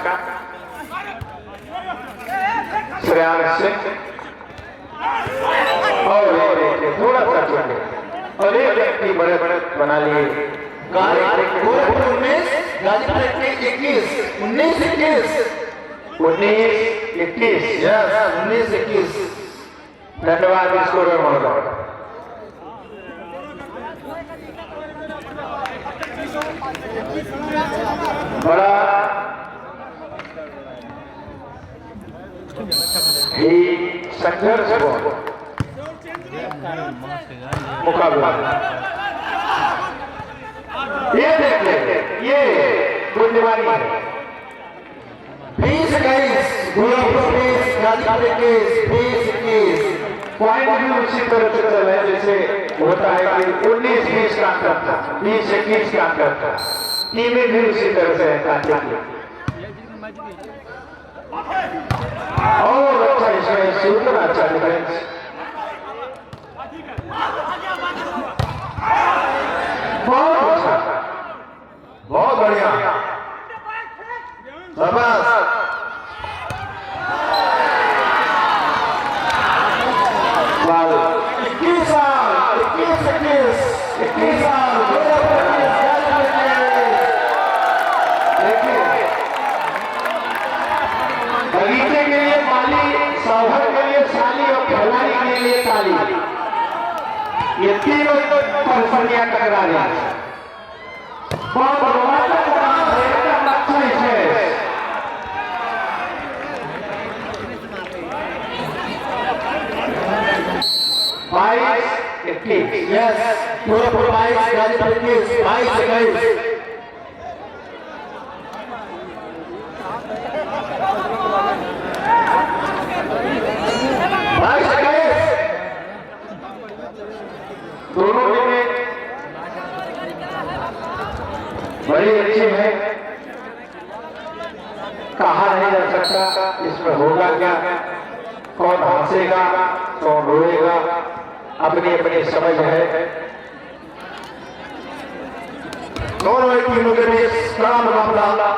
S1: श्रेयांश सिंह और थोड़ा सा चुके और एक व्यक्ति बड़े बड़े बना लिए।
S4: गोरखपुर 19, गाजीपुर 21, 19-21।
S1: 19-21।
S4: यस, 19-21।
S1: धन्यवाद स्कोर महोदय। बड़ा ही संघर्ष मुकाबला। ये देखिए, ये बुद्धिमानी है।
S4: 20-21, गोरखपुर 20, गाजीपुर 21,
S1: पॉइंट भी उसी तरह से चल रहे जैसे होता है कि 19-20 का अंतर था, 20-21 का अंतर था। टीमें भी उसी तरह से और अच्छा इसमें सुंदर अच्छा डिफेंस। बहुत अच्छा,
S4: बहुत बढ़िया, शाबाश।
S1: बाल
S4: 21 साल, 21 साल,
S1: बगीचे के लिए माली, सौहर के लिए साली और खिलाड़ी के लिए ताली। ये तीनों परिस्थितियां टकरा रही हैं। बहुत रोमांचक काम है, एकदम अच्छा है।
S4: 22-21 यस गोरखपुर 22 गाजीपुर 21 22-21 दोनों टीमें बड़ी अच्छी है, कहा नहीं जा सकता इसमें होगा क्या, कौन हंसेगा कौन रोएगा, अपनी अपनी समझ है। दोनों टीमों के बीच कड़ा मुकाबला।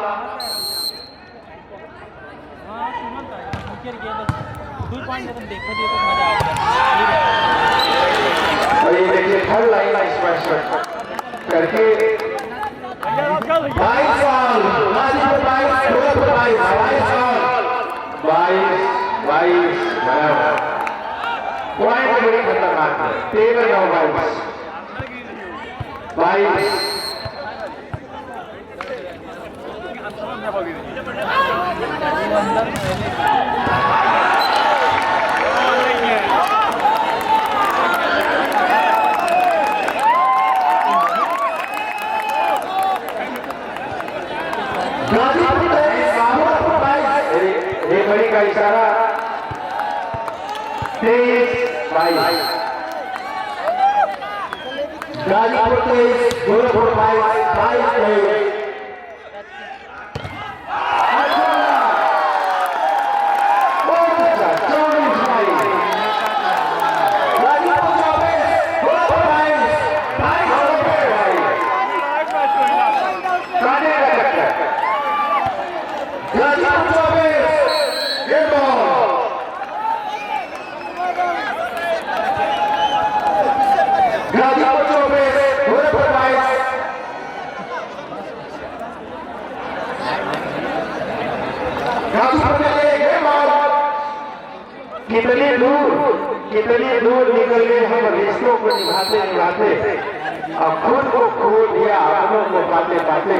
S4: और ये देखिए थर्ड लाइन इस मैच करके 22 साल गाजीपुर 22 गोरखपुर 22 साल 22 बराबर पॉइंट बड़ी खतरनाक है। टेबल नंबर 22 रेफरी का इशारा 23-22 गाजीपुर 23 गोरखपुर 22 कितनी दूर निकल गए हम रिश्तों को निभाते निभाते, अब खुद को खो दिया अपनों को पाते पाते।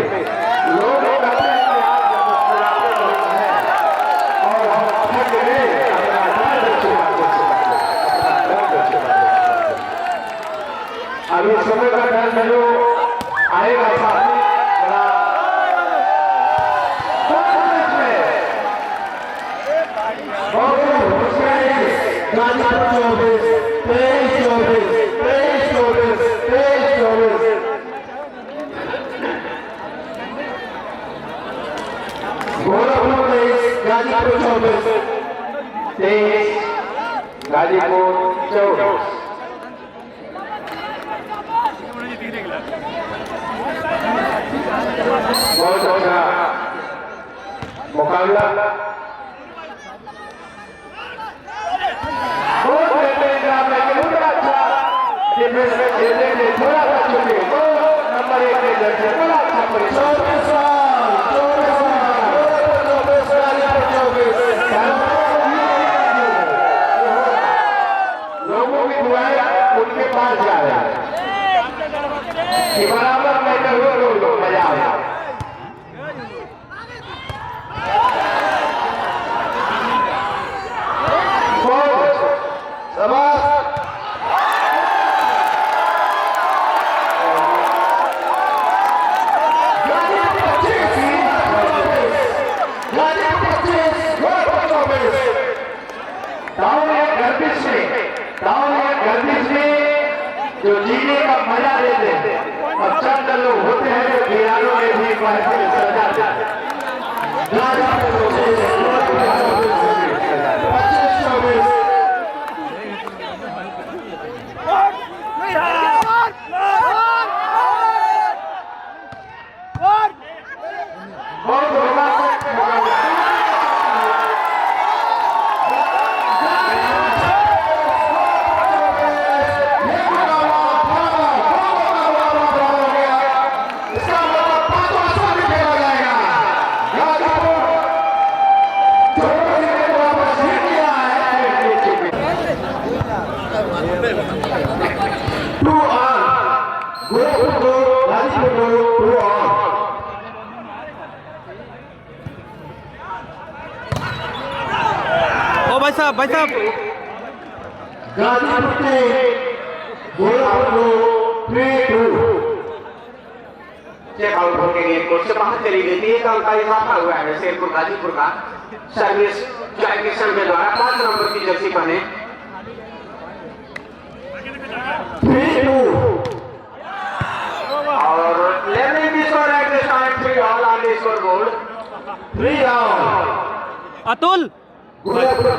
S4: लोग कहते हैं कि आज हम मुस्कुराते नहीं हैं और हम थक गए अपना दर्द छुपाते छुपाते। अभी समय का डर में जो आएगा सामने गाजीपुर 23 गाजीपुर 24 बहुत अच्छा मुकाबला। बहुत बेहतरीन डिफेंस में खेलने के लिए थोड़ा सा चुके नंबर 1 के जरिए बड़ा अच्छा परिश्रम। लोगों की दुआएं उनके पास जा रहा है कि बराबर में लोग मजा आ रहा है। गर्दिश में जो जीने का मजा लेते हैं और चंद लोग होते हैं जो खिलाड़ियों में भी महफिल सजाते हैं।
S3: भाई साहब
S4: गाजीपुर गोरखपुर 3-2।
S2: चेक आउट होकर गेंद कोर्ट से बाहर चली गई थी। 1 अंक का इजाफा हुआ है शेरपुर गाजीपुर का। सर्विस जॉय किशन के द्वारा 5 नंबर की जर्सी पहने
S4: 3-2।
S2: और levelling the score at this time 3 all on the score board.
S4: 3 all.
S3: Atul
S4: Gorakhpur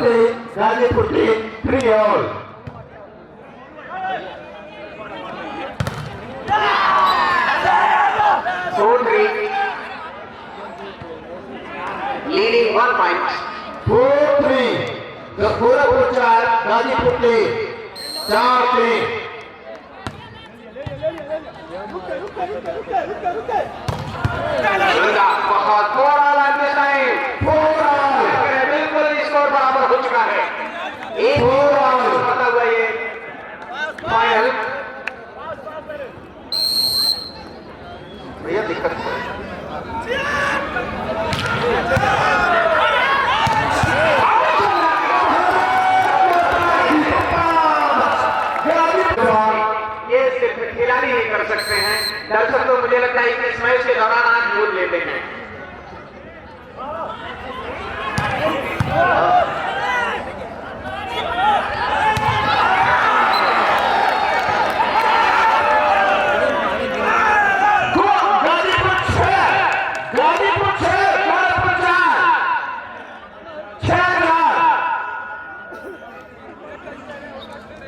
S4: Ghazipur 3 all.
S2: Leading 1 point.
S4: 4-3। Gorakhpur 4 Ghazipur 4-3।
S2: बहुत थोड़ा लाइन दिस टाइम।
S4: 4 ऑल।
S2: बिल्कुल स्कोर बराबर हो चुका है। एक पता हुआ ये फाइनल। भैया दिक्कत है। ये सिर्फ खिलाड़ी नहीं कर सकते हैं, दर्शक तो मुझे लगता है कि इस मैच के दौरान आज भूल लेते हैं।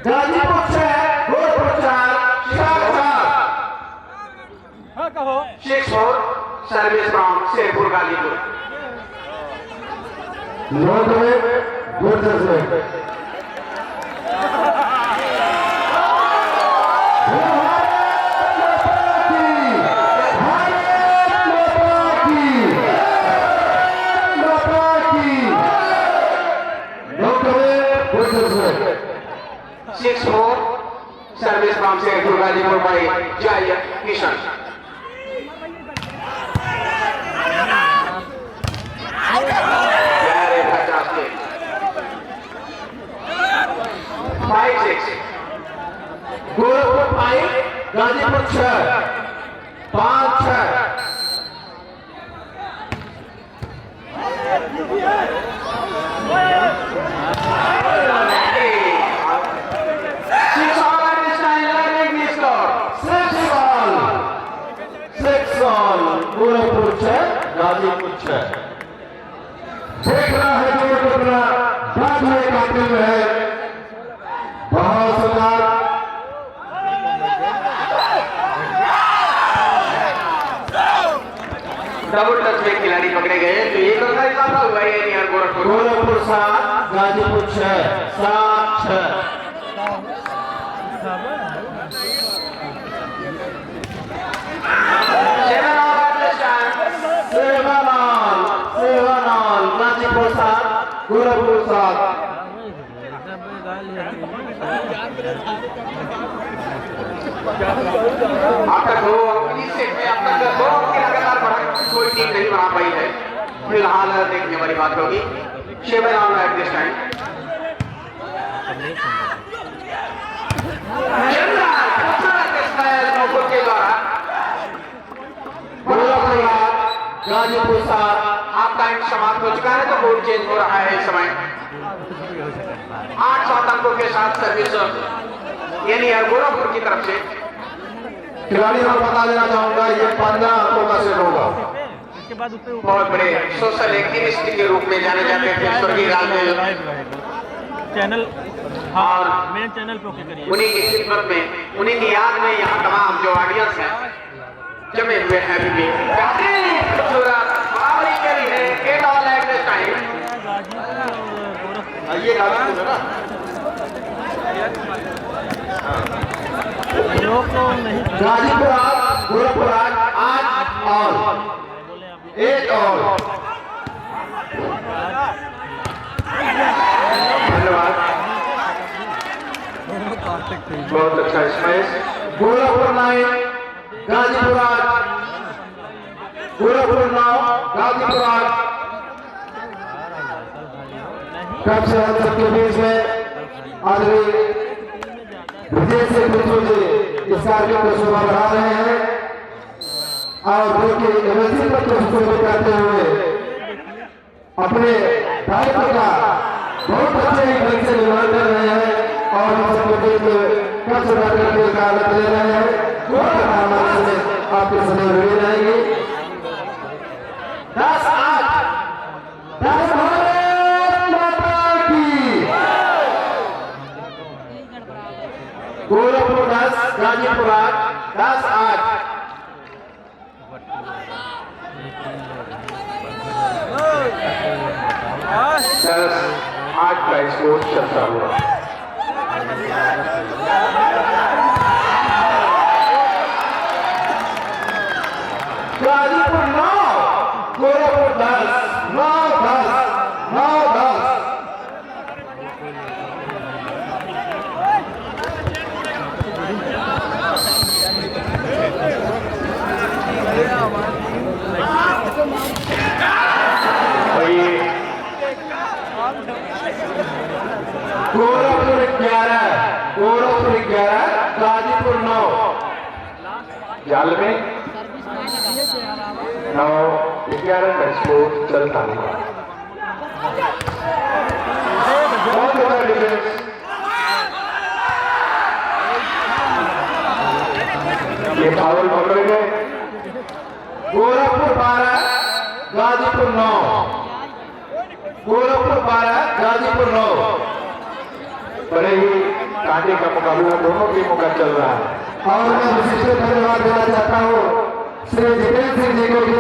S4: Ghazipur 6 Gorakhpur 4
S2: 6-4 service from Sherpur Ghazipur.
S4: नोट में गुड से
S2: service from Sherpur Ghazipur by Jai Kishan. प्यारे पचास के 5-6।
S4: गोरखपुर 5 गाजीपुर 6 5-6। गोरखपुर 6 गाजीपुर 6। देख रहा है जो टुकड़ा बात में काटे में है बहुत सुंदर।
S2: डबल टच में खिलाड़ी पकड़े गए तो एक अंक का इजाफा हुआ है नियर गोरखपुर।
S4: गोरखपुर 7 गाजीपुर 6 7-6। गाजीपुर 7 गोरखपुर 7।
S2: अब तक दो इस सेट में अब तक 2 अंक की लगातार बढ़त कोई टीम नहीं बना पाई है। फिलहाल देखने वाली बात होगी 7 ऑन एट दिस टाइम। के द्वारा
S4: गाजीपुर 7
S2: हाफ टाइम समाप्त हो चुका है तो बोर्ड चेंज हो रहा है इस समय। 8 अंकों के साथ सर्विस यानी गोरखपुर की तरफ से।
S4: खिलाड़ियों को बता देना चाहूंगा ये 15 अंकों का सेट होगा।
S2: बहुत बड़े सोशल एक्टिविस्ट के रूप में जाने जाते थे स्वर्गीय राजमेल
S3: चैनल
S2: और
S3: मेन चैनल पे करिए।
S2: उन्हीं की खिदमत में उन्हीं की याद में यहाँ तमाम जो ऑडियंस है जमे हुए हैं अभी भी। खूबसूरत बराबरी करी है 8 ऑल एट दिस टाइम।
S4: ये गाजीपुर है ना गाजीपुर 8 गोरखपुर 8 ऑल 8 ऑल।
S2: धन्यवाद बहुत अच्छा स्मैश।
S4: गोरखपुर 9 गाजीपुर 8 गोरखपुर 9 गाजीपुर 8। कब से हम सबके बीच में आदरणीय विजय से मित्रों जी इस कार्यक्रम को शोभा बढ़ा रहे हैं और जो कि एमएलसी पर प्रस्तुत करते हुए अपने दायित्व का बहुत अच्छे ढंग से निर्वहन कर रहे हैं और हम सबको देख कच्छ करने का आनंद ले रहे हैं। आपके समय जुड़े रहेंगे। 10-8 भारत माता की। गोरखपुर 10 गाजीपुर 8 10-8। 10-8 का स्कोर चलता हुआ। गाजीपुर 9 गोरखपुर 10 9-10 9-10। गोरखपुर 11 गाजीपुर 9। जाल में 9-11 का स्कोर चलता हुआ। बहुत अच्छा डिफेंस। ये फाउल पकड़ गए। गोरखपुर 12 गाजीपुर 9। गोरखपुर 12 गाजीपुर 9। बड़े ही कांटे का मुकाबला दोनों टीमों का चल रहा है और मैं विशेष धन्यवाद देना चाहता हूँ श्री जितेंद्र सिंह जी को जो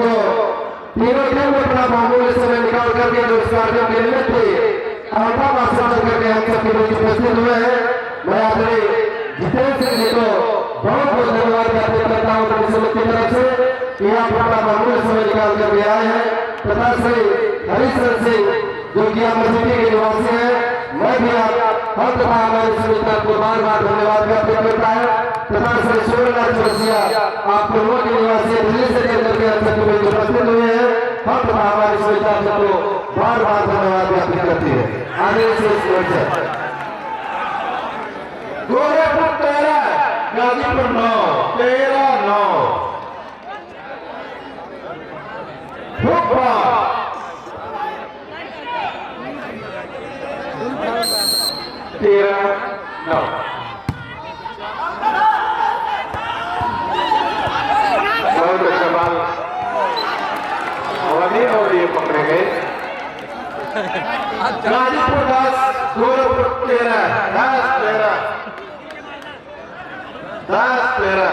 S4: तीनों टीम में अपना मामूली समय निकाल करके जो इस कार्यक्रम के लिए थे अल्फा मास्टर करके हम सबके बीच उपस्थित हुए हैं। मैं आदरणीय जितेंद्र सिंह जी को बहुत बहुत धन्यवाद ज्ञापित करता हूँ अपनी समिति की तरफ से कि आप अपना मामूली समय निकाल करके आए हैं तथा श्री हरीश सिंह जो कि अमरसिटी के निवासी हैं। मैं भी हर दफा हमारी समिति को बार बार धन्यवाद ज्ञापित करता है तथा श्री सूर्यनाथ चौरसिया आप लोगों के निवासी दिल्ली से लेकर के हम सबके बीच उपस्थित हुए हैं। हर दफा हमारी समिति को बार बार धन्यवाद ज्ञापित करती है। आगे से गोरखपुर 13 गाजीपुर 9 13-9। फुटबॉल 13-9। बहुत अच्छा बाल और ये पकड़े गए। गाजीपुर 10 गोरखपुर 13 10-13 10-13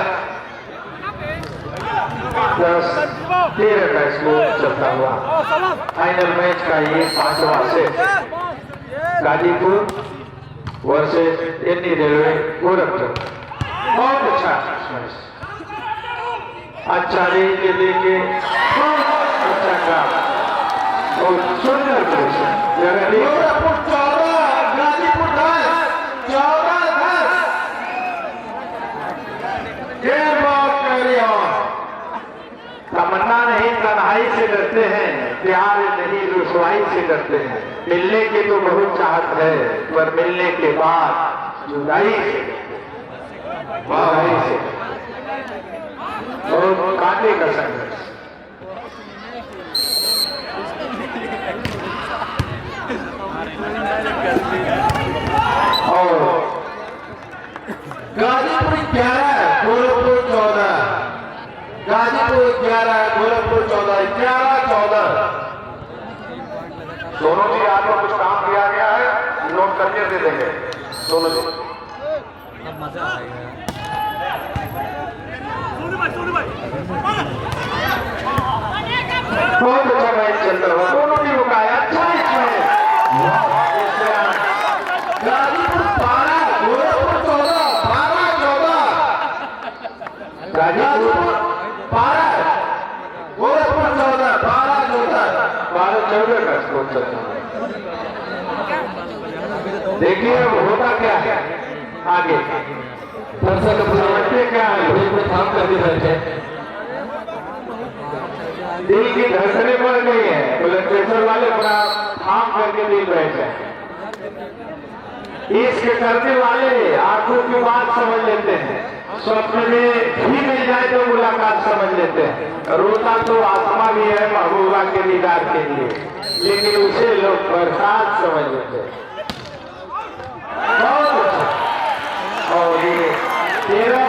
S4: का स्कोर चलता हुआ। फाइनल मैच का ये 5वां set Ghazipur versus NE railway Gorakhpur. बहुत अच्छा रेंज के लेके अच्छा काम बहुत सुंदर गोरखपुर 14 गाजीपुर 10 14-10। तमन्ना नहीं तन्हाई से डरते हैं, प्यार नहीं रुसवाई से डरते हैं। मिलने की तो बहुत चाहत है पर मिलने के बाद जुदाई से बहुत कांटे का संघर्ष। और गाजीपुर 11 गोरखपुर 14 गाजीपुर 11 गोरखपुर 14 11-14।
S1: दोनों जी आपको कुछ काम दिया गया है नोट करके दे देंगे दोनों जी।
S4: बहुत अच्छा मैच चल रहा है दोनों टीमों का। अच्छा गाजीपुर 12 गोरखपुर 14 12-14। गाजीपुर 12 गोरखपुर 14 12-14 का स्कोर चलता है। देखिए अब होता क्या है आगे। दर्शक समझते क्या है थाम करके बैठे। दिल की धड़कनें बढ़ गई है ब्लड प्रेशर वाले बड़ा थाम करके दिल बैठे। इसके करने वाले आंखों की बात समझ लेते हैं, स्वप्न में भी मिल जाए तो मुलाकात समझ लेते हैं। रोता तो आत्मा भी है महबूबा के दीदार के लिए, लेकिन उसे लोग बरसात समझ लेते हैं। बहुत अच्छा। और ये तेरा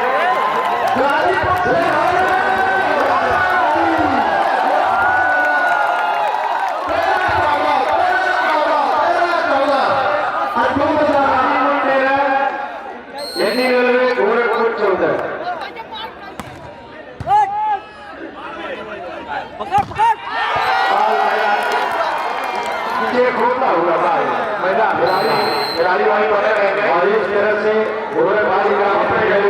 S4: गोरखपुर 14 खोलता हुआ भाई मैदान खिलाड़ी वाली बने रहेंगे और इस तरह से गोरखपुर गांव में गए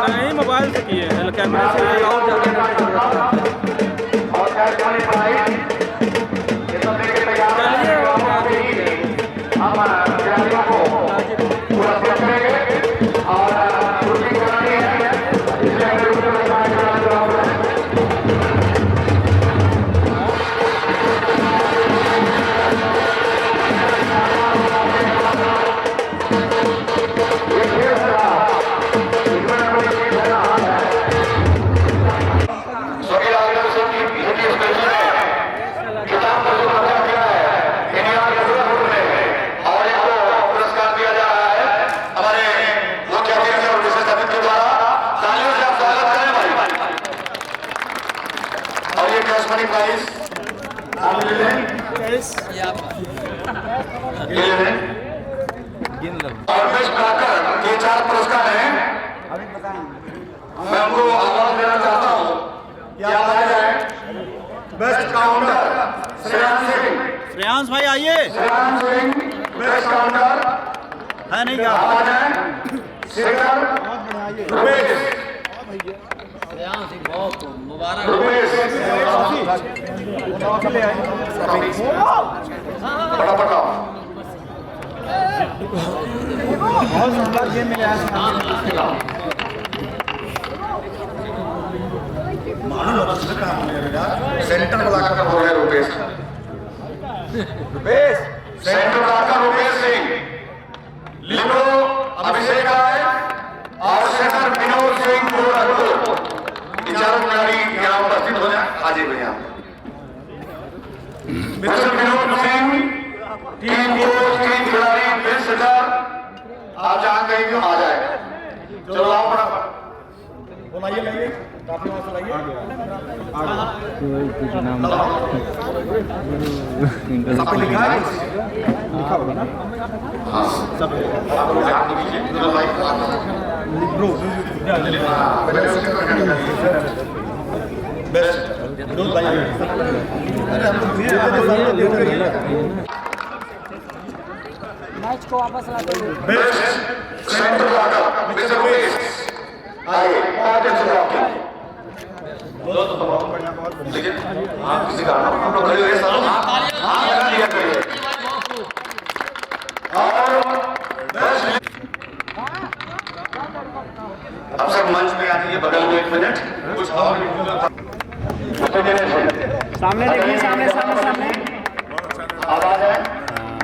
S3: नहीं मोबाइल से किए कैमरे से और ज़्यादा
S1: ये 4 पुरस्कार हैं। मैं उनको आवाज देना चाहता हूँ, क्या आ जाए। बेस्ट काउंटर
S3: श्रेयांश भाई आइए।
S1: श्रेयांश सिंह बेस्ट काउंटर
S3: है नहीं क्या
S1: आ जाए। शेखर रुपेश फटाफट आओ।
S5: बहुत सुंदर गेम मिला है।
S1: सेंटर ब्लॉकर हो गया Rupesh centre blocker Rupesh Singh, libero Abhishek Rai और सेंटर विनोद सिंह गोरखपुर। चारों खिलाड़ी यहाँ उपस्थित हो जाए। हाजिर भैया mister Vinod Singh, team coach, team खिलाड़ी, बेस्ट सेटर, आप जहाँ कहीं भी आ जाए। चलो आओ फटाफट।
S5: बोलाइए लाइए काफी वहां से लाइए सब पे लिखा है, लिखा होगा ना।
S1: हाँ सब
S5: ब्रो बेस्ट विनोद भाई। अरे हम लोग
S6: मैच को वापस लाते हैं।
S1: Best centre blocker mister Rupesh आइए। बहुत अच्छे आपके लेकिन आप किसी का हम लोग खड़े हुए सालों हाँ लगा दिया करिए। और अब सब मंच में आ जाइए बगल में 1 मिनट कुछ और
S3: सामने देखिए, सामने सामने सामने
S1: आवाज है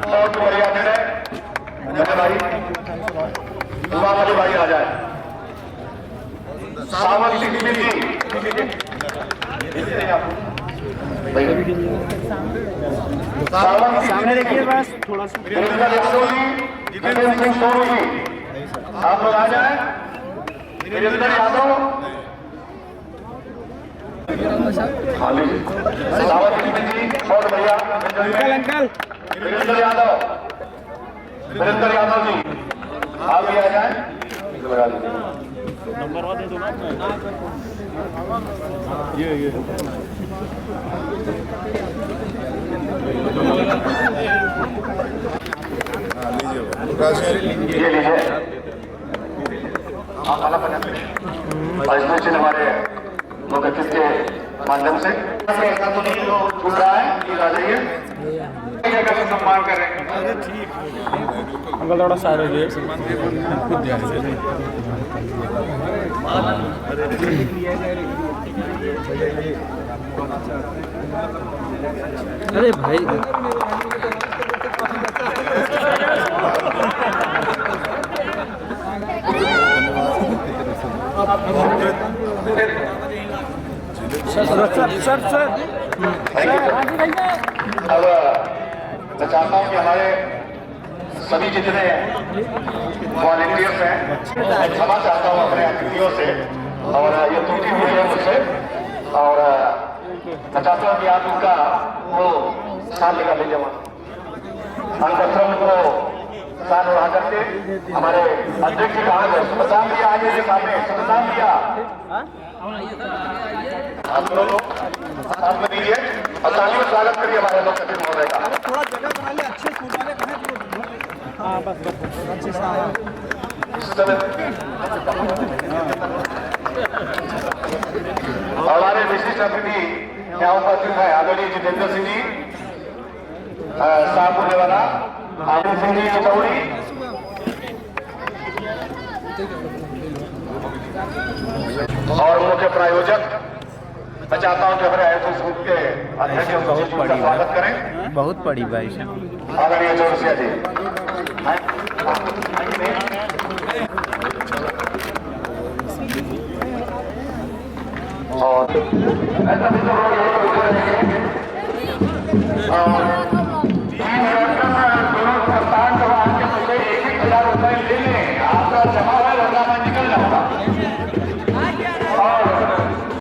S1: बहुत बढ़िया निर्णय भाई। भाई आ जाए। सावंत सिंह जी
S3: सामने देखिए बस थोड़ा सा।
S1: जितेंद्र सिंह सोनू जी आप लोग आ जाए। वीरेंद्र यादव सावंत सिंह जी बहुत बढ़िया।
S3: अंकल
S1: वीरेंद्र यादव जी आप भी आ जाए।
S3: नंबर दे दो ना। ये
S1: लीजिए आप वाला बना रहा है, प्लीज आ जाइए। सम्मान करेंगे।
S3: अंकल थोड़ा साइड हो जाइए। अरे भाई सर
S1: अब मैं चाहता हूँ कि हमारे सभी जितने वॉलंटियर्स हैं, मैं क्षमा चाहता हूँ अपने अतिथियों से, और ये त्रुटि हुई है मुझसे, और मैं चाहता हूँ कि आप उनका वो साथ लेकर ले जाओ। अंगवस्त्रम को साथ उड़ा करके हमारे अध्यक्ष जी कहाँ गए? सुप्रसाद भैया आइए के सामने। सुप्रसाद भैया आप लोग साथ में दीजिए और तालियों से स्वागत करिए हमारे लोग सचिन महोदय का।
S5: थोड़ा जगह बना ले, अच्छे फूल वाले कहाँ? हाँ बस अच्छे से
S1: हमारे विशिष्ट अतिथि यहाँ उपस्थित है आदरणीय जितेंद्र सिंह जी साहपुर वाला, आनंद सिंह जी चौड़ी, और मुख्य प्रायोजक मैं चाहता हूँ कि हमारे आयोजक ग्रुप के अध्यक्ष का स्वागत करें।
S3: बहुत बड़ी बारिश है।
S1: आदरणीय चौरसिया जी और ऐसा भी तो